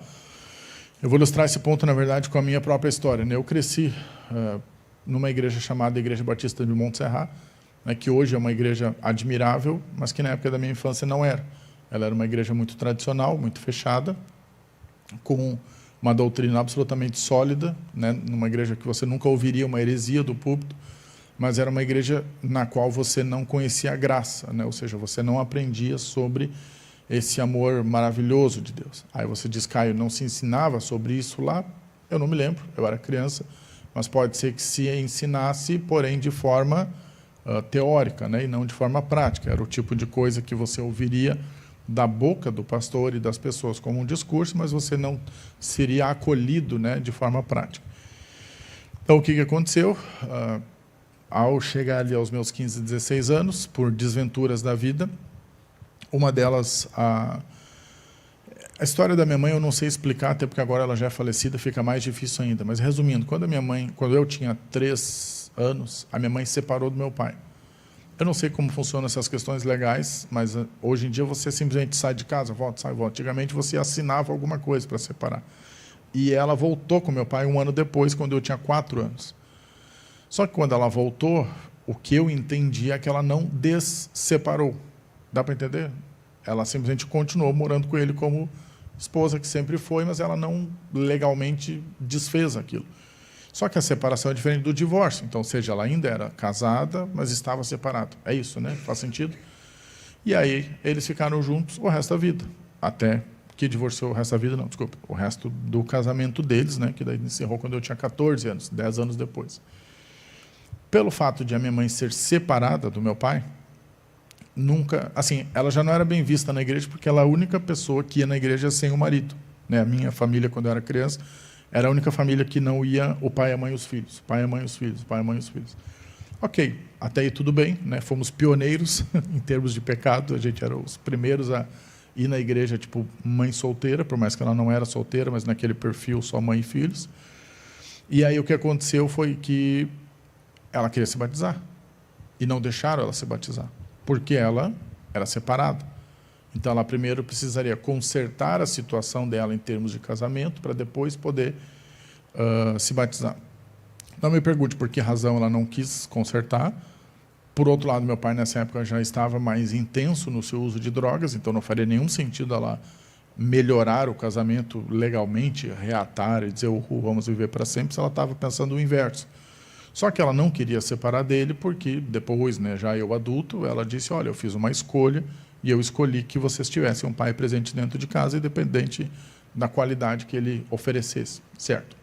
A: Eu vou ilustrar esse ponto, na verdade, com a minha própria história, né? Eu cresci numa igreja chamada Igreja Batista de Montserrat, né, que hoje é uma igreja admirável, mas que na época da minha infância não era. Ela era uma igreja muito tradicional, muito fechada, com uma doutrina absolutamente sólida, né, numa igreja que você nunca ouviria uma heresia do púlpito, mas era uma igreja na qual você não conhecia a graça, né? Ou seja, você não aprendia sobre esse amor maravilhoso de Deus. Aí você diz, Caio, não se ensinava sobre isso lá? Eu não me lembro, eu era criança, mas pode ser que se ensinasse, porém de forma teórica, né, e não de forma prática. Era o tipo de coisa que você ouviria da boca do pastor e das pessoas como um discurso, mas você não seria acolhido, né, de forma prática. Então, o que aconteceu? ao chegar ali aos meus 15, 16 anos, por desventuras da vida, uma delas, a história da minha mãe eu não sei explicar, até porque agora ela já é falecida, fica mais difícil ainda. Mas resumindo, quando eu tinha 3 anos, a minha mãe se separou do meu pai. Eu não sei como funcionam essas questões legais, mas hoje em dia você simplesmente sai de casa, volta, sai, volta. Antigamente você assinava alguma coisa para separar. E ela voltou com meu pai 1 ano depois, quando eu tinha 4 anos. Só que quando ela voltou, o que eu entendi é que ela não desseparou. Dá para entender? Ela simplesmente continuou morando com ele como esposa que sempre foi, mas ela não legalmente desfez aquilo. Só que a separação é diferente do divórcio. Então, ou seja, ela ainda era casada, mas estava separada. É isso, né? Faz sentido? E aí, eles ficaram juntos o resto da vida. Até que divorciou o resto da vida, não, desculpa. O resto do casamento deles, né? Que daí encerrou quando eu tinha 14 anos, 10 anos depois. Pelo fato de a minha mãe ser separada do meu pai, nunca... Assim, ela já não era bem vista na igreja, porque ela é a única pessoa que ia na igreja sem o marido. Né? A minha família, quando eu era criança, era a única família que não ia o pai, a mãe e os filhos. O pai, a mãe e os filhos. O pai, a mãe e os filhos. Ok, até aí tudo bem, né? Fomos pioneiros em termos de pecado. A gente era os primeiros a ir na igreja, tipo, mãe solteira, por mais que ela não era solteira, mas naquele perfil só mãe e filhos. E aí o que aconteceu foi que ela queria se batizar. E não deixaram ela se batizar. Porque ela era separada. Então, ela primeiro precisaria consertar a situação dela em termos de casamento para depois poder se batizar. Não me pergunte por que razão ela não quis consertar. Por outro lado, meu pai, nessa época, já estava mais intenso no seu uso de drogas, então não faria nenhum sentido ela melhorar o casamento legalmente, reatar e dizer, vamos viver para sempre, se ela estava pensando o inverso. Só que ela não queria separar dele porque depois, né, já eu adulto, ela disse, olha, eu fiz uma escolha e eu escolhi que vocês tivessem um pai presente dentro de casa, independente da qualidade que ele oferecesse, certo?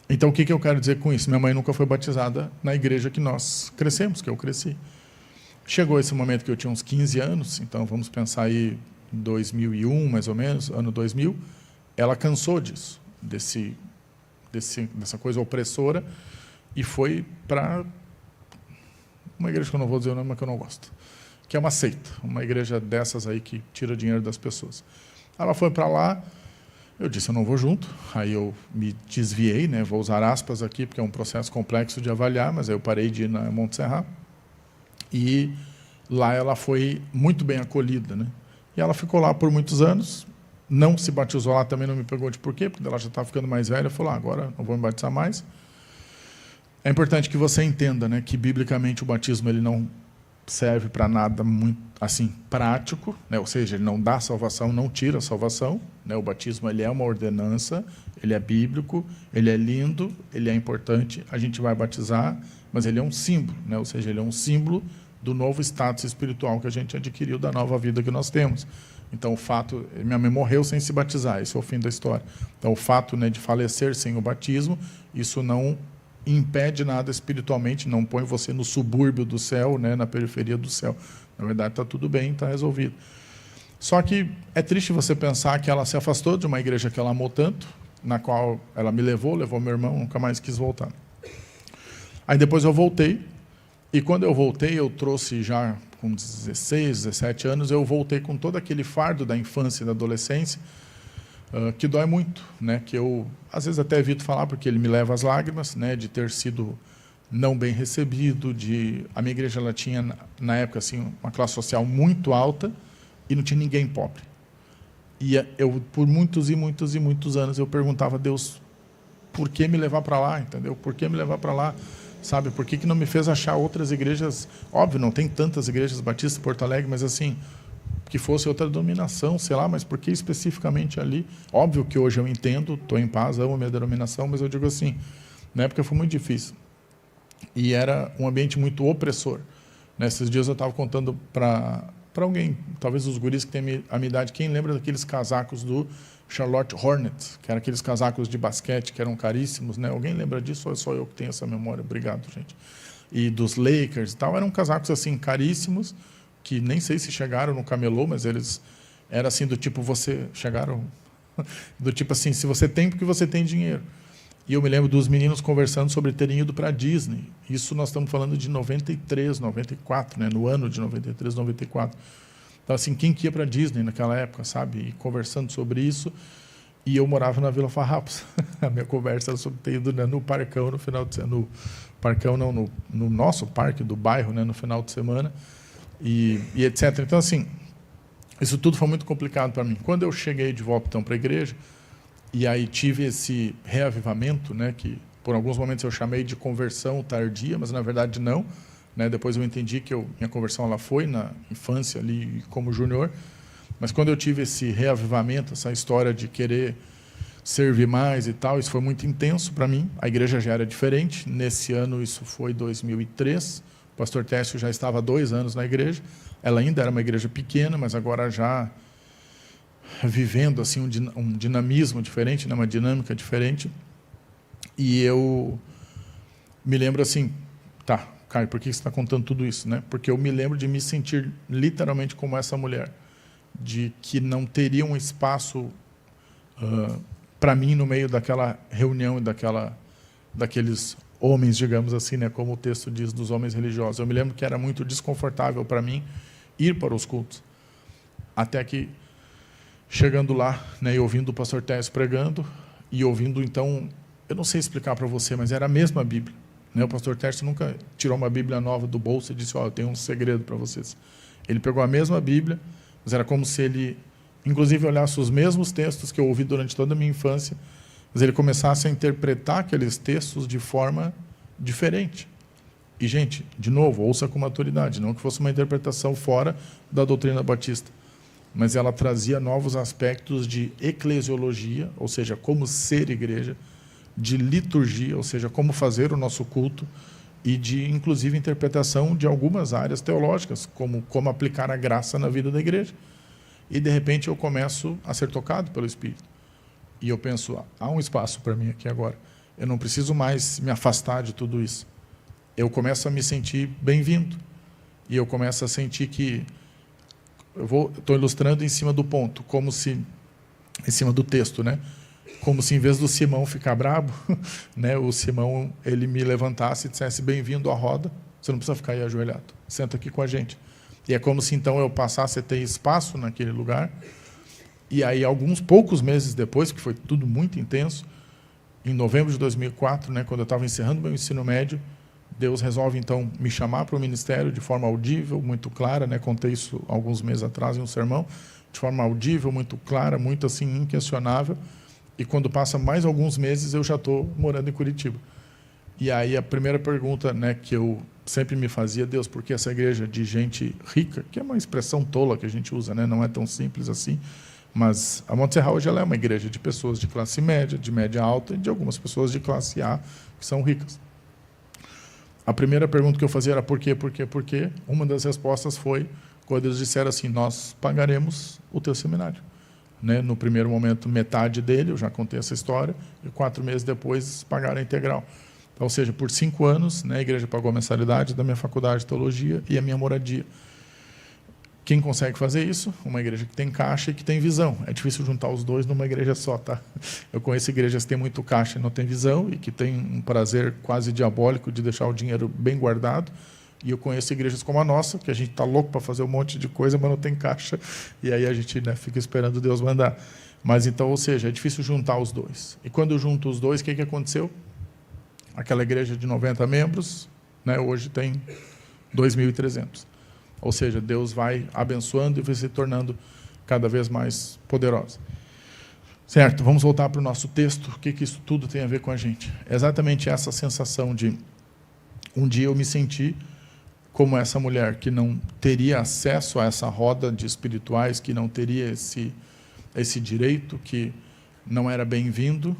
A: Então, o que eu quero dizer com isso? Minha mãe nunca foi batizada na igreja que nós crescemos, que eu cresci. Chegou esse momento que eu tinha uns 15 anos, então vamos pensar aí 2001, mais ou menos, ano 2000, ela cansou disso, dessa coisa opressora, e foi para uma igreja que eu não vou dizer o nome, mas que eu não gosto, que é uma seita, uma igreja dessas aí que tira dinheiro das pessoas. Ela foi para lá, eu disse, eu não vou junto, aí eu me desviei, né, vou usar aspas aqui, porque é um processo complexo de avaliar, mas aí eu parei de ir na Monte Serra, e lá ela foi muito bem acolhida, né, e ela ficou lá por muitos anos, não se batizou lá, também não me pergunte por quê, porque ela já estava ficando mais velha, falou, agora não vou me batizar mais. É importante que você entenda, né, que biblicamente o batismo ele não serve para nada muito assim prático, né? Ou seja, ele não dá salvação, não tira a salvação, né? O batismo ele é uma ordenança, ele é bíblico, ele é lindo, ele é importante, a gente vai batizar, mas ele é um símbolo, né? Ou seja, ele é um símbolo do novo status espiritual que a gente adquiriu, da nova vida que nós temos. Então, o fato... Minha mãe morreu sem se batizar, esse é o fim da história. Então, o fato, né, de falecer sem o batismo, isso não impede nada espiritualmente, não põe você no subúrbio do céu, né, na periferia do céu. Na verdade, está tudo bem, está resolvido. Só que é triste você pensar que ela se afastou de uma igreja que ela amou tanto, na qual ela me levou meu irmão, nunca mais quis voltar. Aí depois eu voltei, e quando eu voltei, eu trouxe já com 16, 17 anos, eu voltei com todo aquele fardo da infância e da adolescência, que dói muito, né? Que eu, às vezes, até evito falar, porque ele me leva às lágrimas, né? De ter sido não bem recebido, a minha igreja ela tinha, na época, assim, uma classe social muito alta e não tinha ninguém pobre. E eu, por muitos e muitos e muitos anos, eu perguntava a Deus, por que me levar para lá, entendeu? Por que me levar para lá? Sabe, por que não me fez achar outras igrejas? Óbvio, não tem tantas igrejas batistas em Porto Alegre, mas assim, que fosse outra denominação, sei lá, mas por que especificamente ali? Óbvio que hoje eu entendo, estou em paz, amo a minha denominação, mas eu digo assim, na época foi muito difícil. E era um ambiente muito opressor. Nesses dias eu estava contando para alguém, talvez os guris que têm a minha idade, quem lembra daqueles casacos do Charlotte Hornets, que eram aqueles casacos de basquete que eram caríssimos, né? Alguém lembra disso ou é só eu que tenho essa memória? Obrigado, gente. E dos Lakers e tal, eram casacos assim caríssimos, que nem sei se chegaram no camelô, mas eles eram assim do tipo, chegaram do tipo assim, se você tem, porque você tem dinheiro. E eu me lembro dos meninos conversando sobre terem ido para a Disney. Isso nós estamos falando de 93, 94, né? No ano de 93, 94. Então, assim, quem que ia para a Disney naquela época, sabe? E conversando sobre isso. E eu morava na Vila Farrapos. A minha conversa era sobre ter ido, né, no Parcão no final de semana. No Parcão, não, no nosso parque do bairro, né, no final de semana. E etc. Então, assim, isso tudo foi muito complicado para mim. Quando eu cheguei de volta, então, para a igreja, e aí tive esse reavivamento, né, que por alguns momentos eu chamei de conversão tardia, mas na verdade não, né? Depois eu entendi que minha conversão ela foi na infância ali como júnior, mas quando eu tive esse reavivamento, essa história de querer servir mais e tal, isso foi muito intenso para mim. A igreja já era diferente. Nesse ano, isso foi 2003. O pastor Técio já estava há 2 anos na igreja. Ela ainda era uma igreja pequena, mas agora já vivendo assim um dinamismo diferente, né, uma dinâmica diferente. E eu me lembro assim, tá, Caio, por que você está contando tudo isso, né? Porque eu me lembro de me sentir literalmente como essa mulher, de que não teria um espaço para mim no meio daquela reunião e daqueles homens, digamos assim, né, como o texto diz, dos homens religiosos. Eu me lembro que era muito desconfortável para mim ir para os cultos, até que chegando lá, né, e ouvindo o pastor Técio pregando, e ouvindo, então, eu não sei explicar para você, mas era a mesma Bíblia. Né? O pastor Técio nunca tirou uma Bíblia nova do bolso e disse, eu tenho um segredo para vocês. Ele pegou a mesma Bíblia, mas era como se ele, inclusive, olhasse os mesmos textos que eu ouvi durante toda a minha infância, mas ele começasse a interpretar aqueles textos de forma diferente. E, gente, de novo, ouça com maturidade, não que fosse uma interpretação fora da doutrina batista, mas ela trazia novos aspectos de eclesiologia, ou seja, como ser igreja, de liturgia, ou seja, como fazer o nosso culto, e de, inclusive, interpretação de algumas áreas teológicas, como aplicar a graça na vida da igreja. E, de repente, eu começo a ser tocado pelo Espírito. E eu penso, há um espaço para mim aqui agora. Eu não preciso mais me afastar de tudo isso. Eu começo a me sentir bem-vindo. E eu começo a sentir que estou ilustrando em cima do ponto, como se, em cima do texto, né? Como se em vez do Simão ficar brabo, né, o Simão ele me levantasse e dissesse, bem-vindo à roda, você não precisa ficar aí ajoelhado, senta aqui com a gente. E é como se então eu passasse a ter espaço naquele lugar, e aí alguns poucos meses depois, que foi tudo muito intenso, em novembro de 2004, né, quando eu estava encerrando meu ensino médio, Deus resolve, então, me chamar para o ministério de forma audível, muito clara, né? Contei isso alguns meses atrás em um sermão, de forma audível, muito clara, muito assim, inquestionável. E quando passa mais alguns meses, eu já estou morando em Curitiba. E aí a primeira pergunta, né, que eu sempre me fazia, Deus, por que essa igreja de gente rica, que é uma expressão tola que a gente usa, né? Não é tão simples assim, mas a Monte Serra hoje ela é uma igreja de pessoas de classe média, de média alta, e de algumas pessoas de classe A, que são ricas. A primeira pergunta que eu fazia era por quê, por quê, por quê? Uma das respostas foi quando eles disseram assim, nós pagaremos o teu seminário. Né? No primeiro momento, metade dele, eu já contei essa história, e 4 meses depois pagaram a integral. Então, ou seja, por 5 anos, né, a igreja pagou a mensalidade da minha faculdade de teologia e a minha moradia. Quem consegue fazer isso? Uma igreja que tem caixa e que tem visão. É difícil juntar os dois numa igreja só, tá? Eu conheço igrejas que têm muito caixa e não têm visão, e que têm um prazer quase diabólico de deixar o dinheiro bem guardado. E eu conheço igrejas como a nossa, que a gente está louco para fazer um monte de coisa, mas não tem caixa. E aí a gente, né, fica esperando Deus mandar. Mas então, ou seja, é difícil juntar os dois. E quando eu junto os dois, o que aconteceu? Aquela igreja de 90 membros, né, hoje tem 2.300. Ou seja, Deus vai abençoando e vai se tornando cada vez mais poderosa. Certo, vamos voltar para o nosso texto. O que isso tudo tem a ver com a gente? É exatamente essa sensação de um dia eu me senti como essa mulher que não teria acesso a essa roda de espirituais, que não teria esse direito, que não era bem-vindo,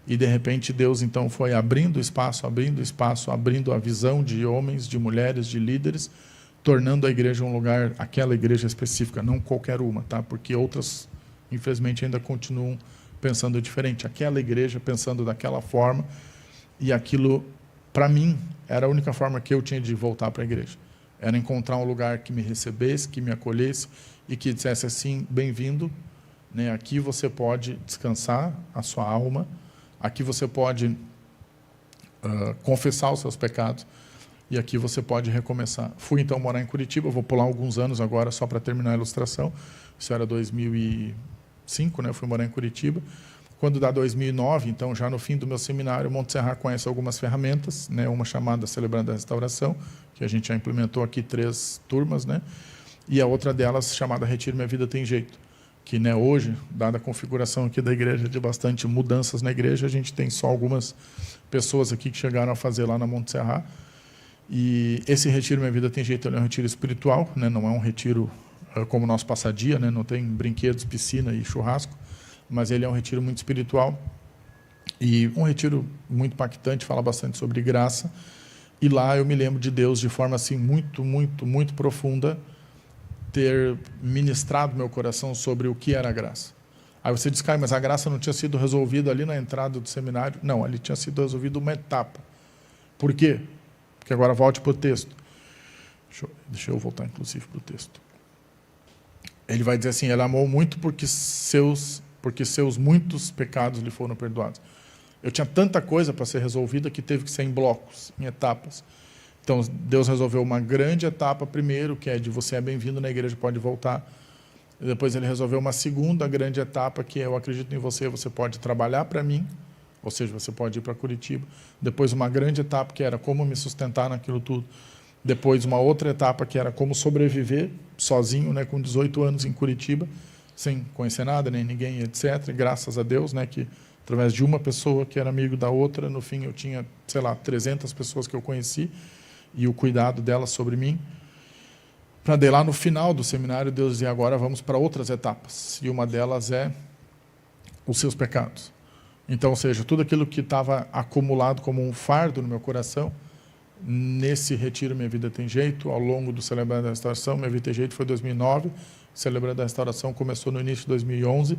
A: e de repente Deus então foi abrindo espaço, abrindo a visão de homens, de mulheres, de líderes, tornando a igreja um lugar, aquela igreja específica, não qualquer uma, tá? Porque outras, infelizmente, ainda continuam pensando diferente. Aquela igreja pensando daquela forma, e aquilo, para mim, era a única forma que eu tinha de voltar para a igreja. Era encontrar um lugar que me recebesse, que me acolhesse, e que dissesse assim, bem-vindo, né? Aqui você pode descansar a sua alma, Aqui você pode confessar os seus pecados e aqui você pode recomeçar. Fui então morar em Curitiba, vou pular alguns anos agora só para terminar a ilustração. Isso era 2005, né? Eu fui morar em Curitiba. Quando dá 2009, então já no fim do meu seminário, Montserrat conhece algumas ferramentas, né? Uma chamada Celebrando a Restauração, que a gente já implementou aqui 3 turmas, né? E a outra delas chamada Retiro Minha Vida Tem Jeito, que, né, hoje, dada a configuração aqui da igreja de bastante mudanças na igreja, a gente tem só algumas pessoas aqui que chegaram a fazer lá na Montserrat. E esse Retiro Minha Vida Tem Jeito, ele é um retiro espiritual, né? Não é um retiro como o nosso passadia, né? Não tem brinquedos, piscina e churrasco, mas ele é um retiro muito espiritual e um retiro muito impactante, fala bastante sobre graça. E lá eu me lembro de Deus de forma assim muito, muito, muito profunda ter ministrado meu coração sobre o que era a graça. Aí você diz, mas a graça não tinha sido resolvida ali na entrada do seminário? Não, ali tinha sido resolvida uma etapa. Por quê? Porque agora volte para o texto. Deixa eu voltar, inclusive, para o texto. Ele vai dizer assim, ele amou muito porque seus muitos pecados lhe foram perdoados. Eu tinha tanta coisa para ser resolvida que teve que ser em blocos, em etapas. Então, Deus resolveu uma grande etapa primeiro, que é de você é bem-vindo na igreja, pode voltar. Depois ele resolveu uma segunda grande etapa, que é eu acredito em você, você pode trabalhar para mim, ou seja, você pode ir para Curitiba. Depois uma grande etapa, que era como me sustentar naquilo tudo. Depois uma outra etapa, que era como sobreviver sozinho, né, com 18 anos em Curitiba, sem conhecer nada, nem ninguém, etc. E graças a Deus, né, que através de uma pessoa que era amigo da outra, no fim eu tinha, 300 pessoas que eu conheci, e o cuidado delas sobre mim, para daí lá no final do seminário Deus dizia, agora vamos para outras etapas, e uma delas é os seus pecados. Então, ou seja, tudo aquilo que estava acumulado como um fardo no meu coração, nesse retiro Minha Vida Tem Jeito, ao longo do Celebrando a Restauração, Minha Vida Tem Jeito foi 2009, Celebrando a Restauração começou no início de 2011,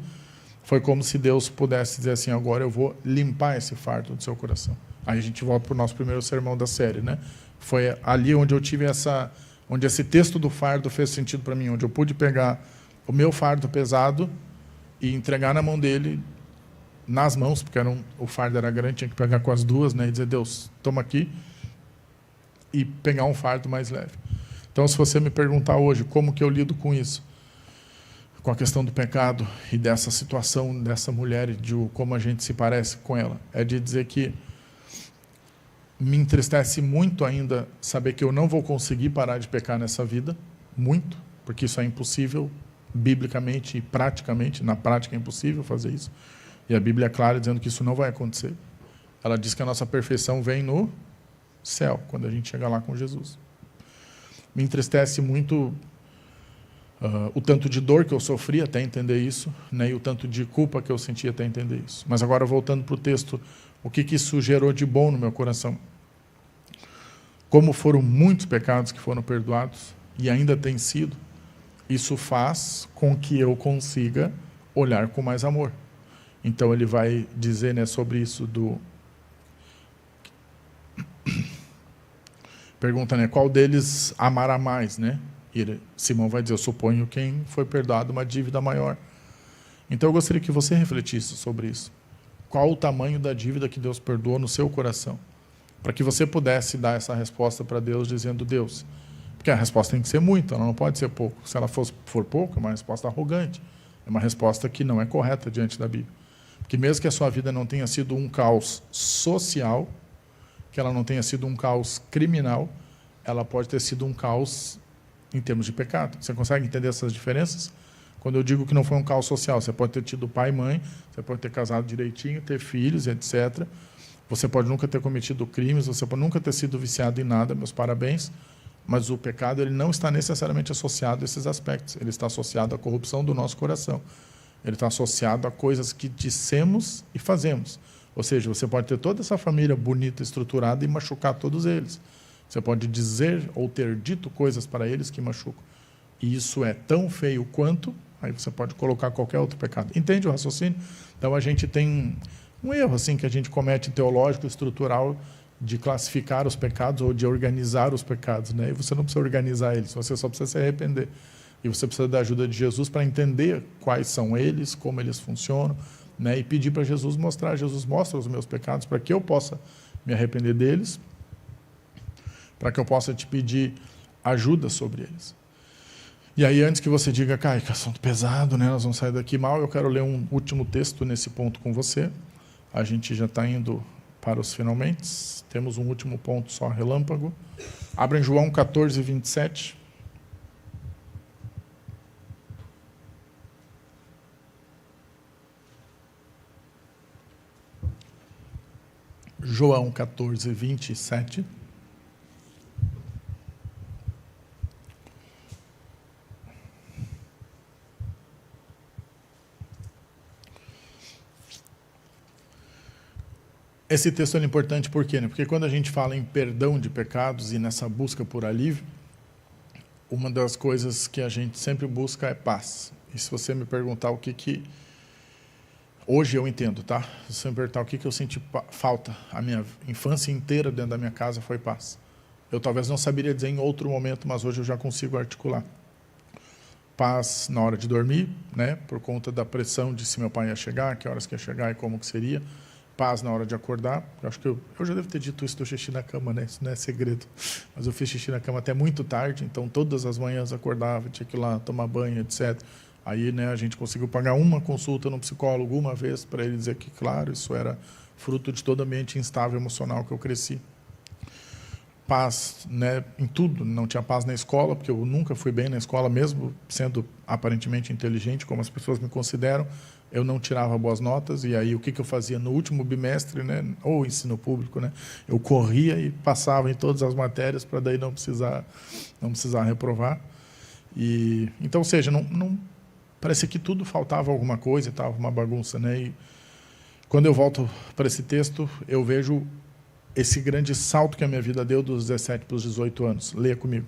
A: foi como se Deus pudesse dizer assim, agora eu vou limpar esse fardo do seu coração. Aí a gente volta para o nosso primeiro sermão da série, né? Foi ali onde eu tive onde esse texto do fardo fez sentido para mim, onde eu pude pegar o meu fardo pesado e entregar na mão dele, nas mãos, porque o fardo era grande, tinha que pegar com as duas, né? E dizer, Deus, toma aqui, e pegar um fardo mais leve. Então, se você me perguntar hoje como que eu lido com isso, com a questão do pecado e dessa situação dessa mulher, de como a gente se parece com ela, é de dizer que me entristece muito ainda saber que eu não vou conseguir parar de pecar nessa vida, muito, porque isso é impossível, biblicamente e praticamente, na prática é impossível fazer isso, e a Bíblia é clara dizendo que isso não vai acontecer. Ela diz que a nossa perfeição vem no céu, quando a gente chegar lá com Jesus. Me entristece muito o tanto de dor que eu sofri até entender isso, né, e o tanto de culpa que eu senti até entender isso. Mas agora, voltando para o texto, o que isso gerou de bom no meu coração? Como foram muitos pecados que foram perdoados, e ainda tem sido, isso faz com que eu consiga olhar com mais amor. Então ele vai dizer, né, sobre isso pergunta, né, qual deles amará mais, né? E Simão vai dizer, eu suponho quem foi perdoado uma dívida maior. Então eu gostaria que você refletisse sobre isso. Qual o tamanho da dívida que Deus perdoou no seu coração? Para que você pudesse dar essa resposta para Deus, dizendo, Deus, porque a resposta tem que ser muito, ela não pode ser pouco. Se ela for pouco, é uma resposta arrogante, é uma resposta que não é correta diante da Bíblia. Porque mesmo que a sua vida não tenha sido um caos social, que ela não tenha sido um caos criminal, ela pode ter sido um caos em termos de pecado. Você consegue entender essas diferenças? Quando eu digo que não foi um caos social, você pode ter tido pai e mãe, você pode ter casado direitinho, ter filhos, etc. Você pode nunca ter cometido crimes, você pode nunca ter sido viciado em nada, meus parabéns, mas o pecado ele não está necessariamente associado a esses aspectos, ele está associado à corrupção do nosso coração, ele está associado a coisas que dissemos e fazemos. Ou seja, você pode ter toda essa família bonita, estruturada e machucar todos eles. Você pode dizer ou ter dito coisas para eles que machucam. E isso é tão feio quanto, aí você pode colocar qualquer outro pecado. Entende o raciocínio? Então a gente tem um erro assim que a gente comete teológico, estrutural, de classificar os pecados ou de organizar os pecados, né? E você não precisa organizar eles, você só precisa se arrepender. E você precisa da ajuda de Jesus para entender quais são eles, como eles funcionam, né, e pedir para Jesus mostrar. Jesus mostra os meus pecados para que eu possa me arrepender deles, para que eu possa te pedir ajuda sobre eles. E aí, antes que você diga, cara, que assunto pesado, né? Nós vamos sair daqui mal, eu quero ler um último texto nesse ponto com você. A gente já está indo para os finalmente. Temos um último ponto só, relâmpago. Abra em João 14, 27. João 14, 27. Esse texto é importante por quê? Porque quando a gente fala em perdão de pecados e nessa busca por alívio, uma das coisas que a gente sempre busca é paz. E se você me perguntar o que hoje eu entendo, tá? Se você me perguntar o que eu senti falta, a minha infância inteira dentro da minha casa foi paz. Eu talvez não saberia dizer em outro momento, mas hoje eu já consigo articular. Paz na hora de dormir, né? Por conta da pressão de se meu pai ia chegar, que horas que ia chegar e como que seria. Paz na hora de acordar. Eu acho que eu já devo ter dito isso do xixi na cama, né? Isso não é segredo. Mas eu fiz xixi na cama até muito tarde, então todas as manhãs acordava, tinha que ir lá tomar banho, etc. Aí, né, a gente conseguiu pagar uma consulta no psicólogo uma vez para ele dizer que, claro, isso era fruto de todo ambiente instável emocional que eu cresci. Paz, né, em tudo. Não tinha paz na escola, porque eu nunca fui bem na escola, mesmo sendo aparentemente inteligente, como as pessoas me consideram. Eu não tirava boas notas, e aí o que eu fazia no último bimestre, né, ou ensino público, né, eu corria e passava em todas as matérias para daí não precisar reprovar. E então, ou seja, não parecia que tudo faltava alguma coisa, estava uma bagunça, né? E quando eu volto para esse texto, eu vejo esse grande salto que a minha vida deu dos 17 para os 18 anos. Leia comigo.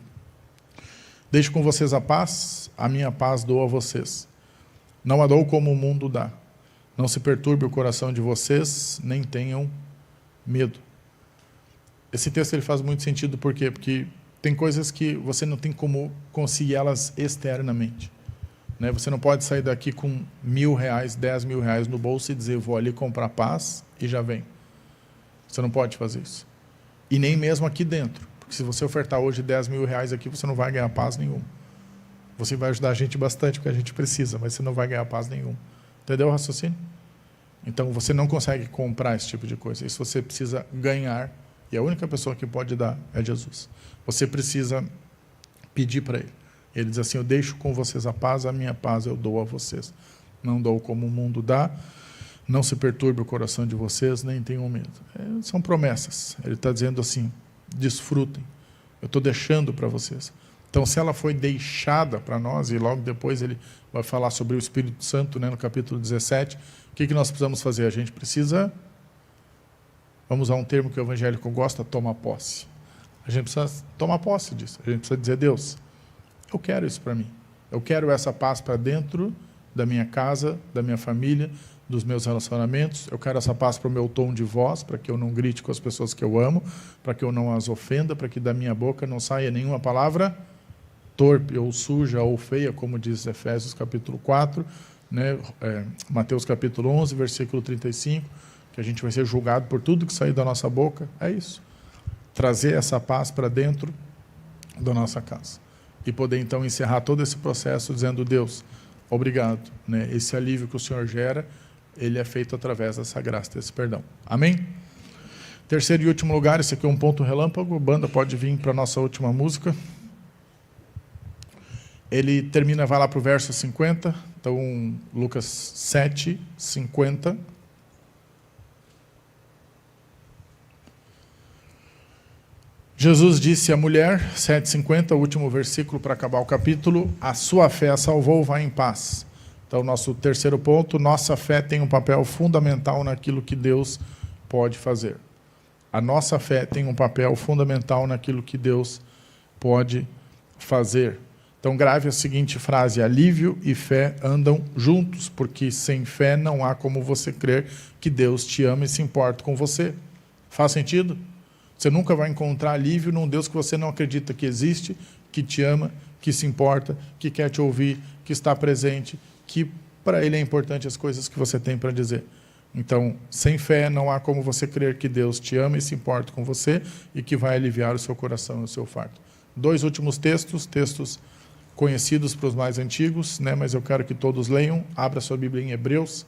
A: Deixo com vocês a paz, a minha paz dou a vocês. Não a dou como o mundo dá. Não se perturbe o coração de vocês, nem tenham medo. Esse texto ele faz muito sentido, por quê? Porque tem coisas que você não tem como conseguir elas externamente. Né? Você não pode sair daqui com R$1.000, R$10.000 no bolso e dizer, vou ali comprar paz e já vem. Você não pode fazer isso. E nem mesmo aqui dentro. Porque se você ofertar hoje R$10.000 aqui, você não vai ganhar paz nenhuma. Você vai ajudar a gente bastante, porque a gente precisa, mas você não vai ganhar paz nenhuma. Entendeu o raciocínio? Então, você não consegue comprar esse tipo de coisa. Isso você precisa ganhar, e a única pessoa que pode dar é Jesus. Você precisa pedir para Ele. Ele diz assim, eu deixo com vocês a paz, a minha paz eu dou a vocês. Não dou como o mundo dá, não se perturbe o coração de vocês, nem tenham medo. São promessas. Ele está dizendo assim, desfrutem. Eu estou deixando para vocês. Então, se ela foi deixada para nós, e logo depois ele vai falar sobre o Espírito Santo, né, no capítulo 17, o que nós precisamos fazer? A gente precisa, vamos usar um termo que o evangélico gosta, tomar posse. A gente precisa tomar posse disso. A gente precisa dizer, Deus, eu quero isso para mim. Eu quero essa paz para dentro da minha casa, da minha família, dos meus relacionamentos. Eu quero essa paz para o meu tom de voz, para que eu não grite com as pessoas que eu amo, para que eu não as ofenda, para que da minha boca não saia nenhuma palavra torpe ou suja ou feia, como diz Efésios capítulo 4, né? Mateus capítulo 11, versículo 35, que a gente vai ser julgado por tudo que sair da nossa boca. É isso. Trazer essa paz para dentro da nossa casa. E poder então encerrar todo esse processo dizendo, Deus, obrigado. Né? Esse alívio que o Senhor gera, ele é feito através dessa graça, desse perdão. Amém? Terceiro e último lugar, esse aqui é um ponto relâmpago, a banda pode vir para a nossa última música. Ele termina, vai lá para o verso 50, então Lucas 7, 50. Jesus disse à mulher, 7,50, o último versículo para acabar o capítulo, a sua fé a salvou, vai em paz. Então, nosso terceiro ponto, nossa fé tem um papel fundamental naquilo que Deus pode fazer. A nossa fé tem um papel fundamental naquilo que Deus pode fazer. Então, grave a seguinte frase, alívio e fé andam juntos, porque sem fé não há como você crer que Deus te ama e se importa com você. Faz sentido? Você nunca vai encontrar alívio num Deus que você não acredita que existe, que te ama, que se importa, que quer te ouvir, que está presente, que para Ele é importante as coisas que você tem para dizer. Então, sem fé, não há como você crer que Deus te ama e se importa com você e que vai aliviar o seu coração e o seu fardo. 2 últimos textos conhecidos para os mais antigos, né? Mas eu quero que todos leiam. Abra sua Bíblia em Hebreus.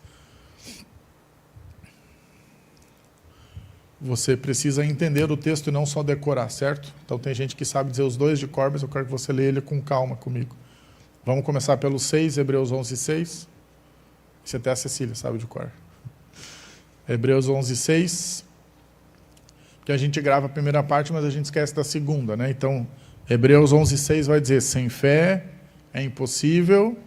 A: Você precisa entender o texto e não só decorar, certo? Então tem gente que sabe dizer os 2 de cor, mas eu quero que você leia ele com calma comigo. Vamos começar pelo 6, Hebreus 11, 6. Isso até a Cecília sabe de cor. Hebreus 11, 6. Que a gente grava a primeira parte, mas a gente esquece da segunda, né? Então, Hebreus 11, 6 vai dizer: sem fé é impossível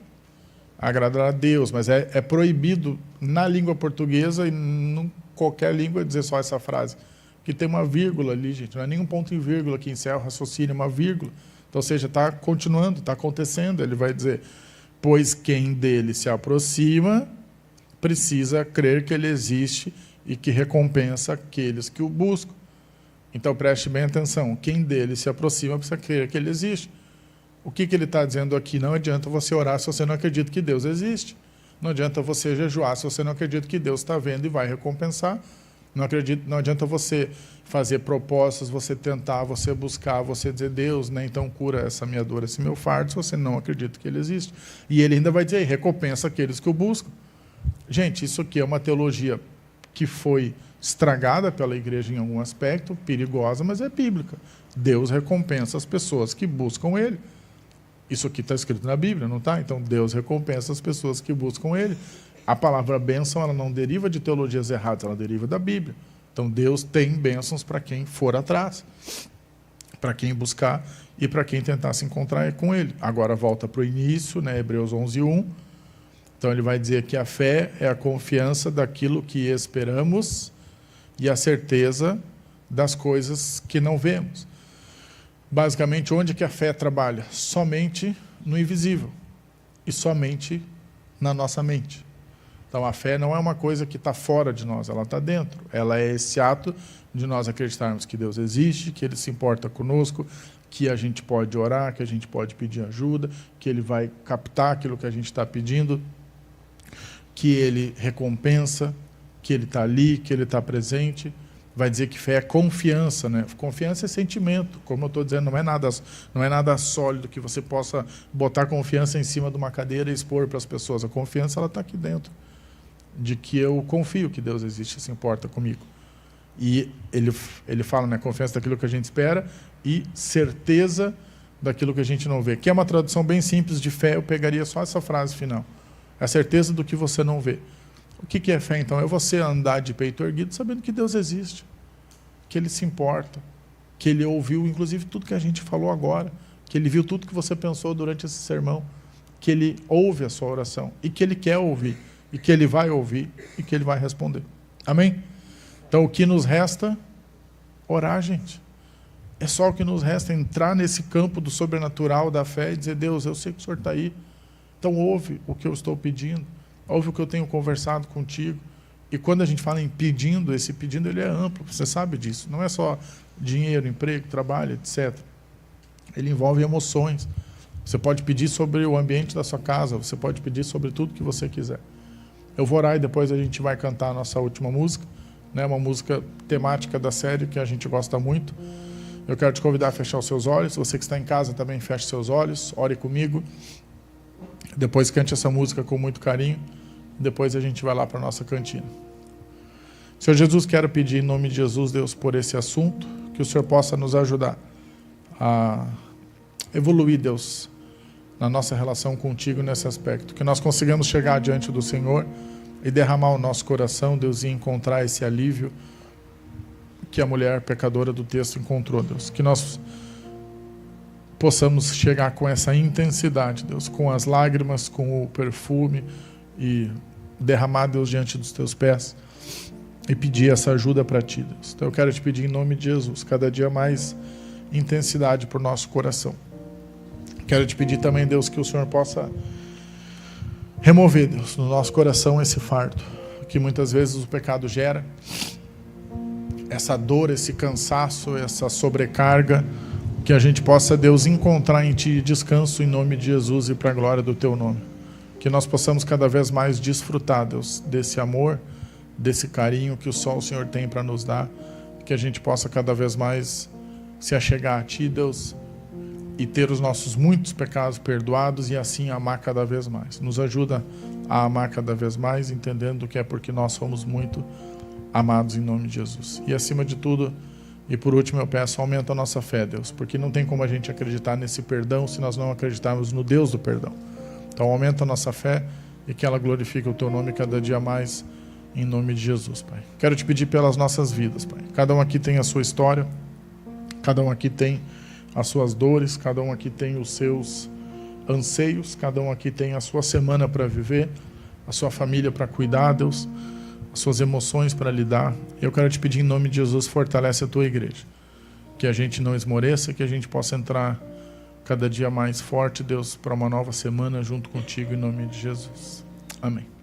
A: agradar a Deus, mas é proibido na língua portuguesa e em qualquer língua dizer só essa frase, que tem uma vírgula ali, gente, não é nenhum ponto e vírgula que encerra o raciocínio, é uma vírgula. Então, ou seja, está continuando, está acontecendo. Ele vai dizer: pois quem dele se aproxima precisa crer que ele existe e que recompensa aqueles que o buscam. Então, preste bem atenção. Quem dele se aproxima precisa crer que ele existe. O que ele está dizendo aqui? Não adianta você orar se você não acredita que Deus existe. Não adianta você jejuar se você não acredita que Deus está vendo e vai recompensar. Não adianta você fazer propostas, você tentar, você buscar, você dizer: Deus, né, então cura essa minha dor, esse meu fardo, se você não acredita que Ele existe. E Ele ainda vai dizer: recompensa aqueles que o buscam. Gente, isso aqui é uma teologia que foi estragada pela igreja em algum aspecto, perigosa, mas é bíblica. Deus recompensa as pessoas que buscam Ele. Isso aqui está escrito na Bíblia, não está? Então, Deus recompensa as pessoas que buscam Ele. A palavra bênção, ela não deriva de teologias erradas, ela deriva da Bíblia. Então, Deus tem bênçãos para quem for atrás, para quem buscar e para quem tentar se encontrar com Ele. Agora, volta para o início, né? Hebreus 11, 1. Então, ele vai dizer que a fé é a confiança daquilo que esperamos e a certeza das coisas que não vemos. Basicamente, onde que a fé trabalha? Somente no invisível e somente na nossa mente. Então, a fé não é uma coisa que está fora de nós, ela está dentro. Ela é esse ato de nós acreditarmos que Deus existe, que Ele se importa conosco, que a gente pode orar, que a gente pode pedir ajuda, que Ele vai captar aquilo que a gente está pedindo, que Ele recompensa, que Ele está ali, que Ele está presente. Vai dizer que fé é confiança, né? Confiança é sentimento, como eu estou dizendo, não é nada sólido que você possa botar confiança em cima de uma cadeira e expor para as pessoas. A confiança, ela está aqui dentro, de que eu confio que Deus existe e se importa comigo. E ele fala, né, confiança daquilo que a gente espera e certeza daquilo que a gente não vê. Que é uma tradução bem simples de fé, eu pegaria só essa frase final. A certeza do que você não vê. O que é fé, então? É você andar de peito erguido sabendo que Deus existe, que Ele se importa, que Ele ouviu, inclusive, tudo que a gente falou agora, que Ele viu tudo que você pensou durante esse sermão, que Ele ouve a sua oração e que Ele quer ouvir, e que Ele vai ouvir e que Ele vai responder. Amém? Então, o que nos resta? Orar, gente. É só o que nos resta, entrar nesse campo do sobrenatural da fé e dizer: Deus, eu sei que o Senhor está aí, então ouve o que eu estou pedindo, ouve o que eu tenho conversado contigo. E quando a gente fala em pedindo, esse pedindo ele é amplo, você sabe disso. Não é só dinheiro, emprego, trabalho, etc. Ele envolve emoções. Você pode pedir sobre o ambiente da sua casa, você pode pedir sobre tudo que você quiser. Eu vou orar e depois a gente vai cantar a nossa última música, né? Uma música temática da série que a gente gosta muito. Eu quero te convidar a fechar os seus olhos. Você que está em casa também feche seus olhos, ore comigo. Depois cante essa música com muito carinho. Depois a gente vai lá para a nossa cantina. Senhor Jesus, quero pedir em nome de Jesus, Deus, por esse assunto, que o Senhor possa nos ajudar a evoluir, Deus, na nossa relação contigo nesse aspecto. Que nós consigamos chegar diante do Senhor e derramar o nosso coração, Deus, e encontrar esse alívio que a mulher pecadora do texto encontrou, Deus. Que nós possamos chegar com essa intensidade, Deus, com as lágrimas, com o perfume e derramar, Deus, diante dos teus pés e pedir essa ajuda para ti, Deus. Então eu quero te pedir em nome de Jesus, cada dia mais intensidade para o nosso coração. Quero te pedir também, Deus, que o Senhor possa remover, Deus, no nosso coração esse fardo que muitas vezes o pecado gera, essa dor, esse cansaço, essa sobrecarga, que a gente possa, Deus, encontrar em ti descanso em nome de Jesus e para a glória do teu nome. Que nós possamos cada vez mais desfrutar, Deus, desse amor, desse carinho que só o Senhor tem para nos dar. Que a gente possa cada vez mais se achegar a Ti, Deus, e ter os nossos muitos pecados perdoados e assim amar cada vez mais. Nos ajuda a amar cada vez mais, entendendo que é porque nós somos muito amados em nome de Jesus. E acima de tudo, e por último eu peço, aumenta a nossa fé, Deus, porque não tem como a gente acreditar nesse perdão se nós não acreditarmos no Deus do perdão. Então aumenta a nossa fé e que ela glorifique o Teu nome cada dia mais, em nome de Jesus, Pai. Quero te pedir pelas nossas vidas, Pai. Cada um aqui tem a sua história, cada um aqui tem as suas dores, cada um aqui tem os seus anseios, cada um aqui tem a sua semana para viver, a sua família para cuidar, Deus, as suas emoções para lidar. Eu quero te pedir em nome de Jesus, fortalece a Tua igreja. Que a gente não esmoreça, que a gente possa entrar cada dia mais forte, Deus, para uma nova semana junto contigo, em nome de Jesus. Amém.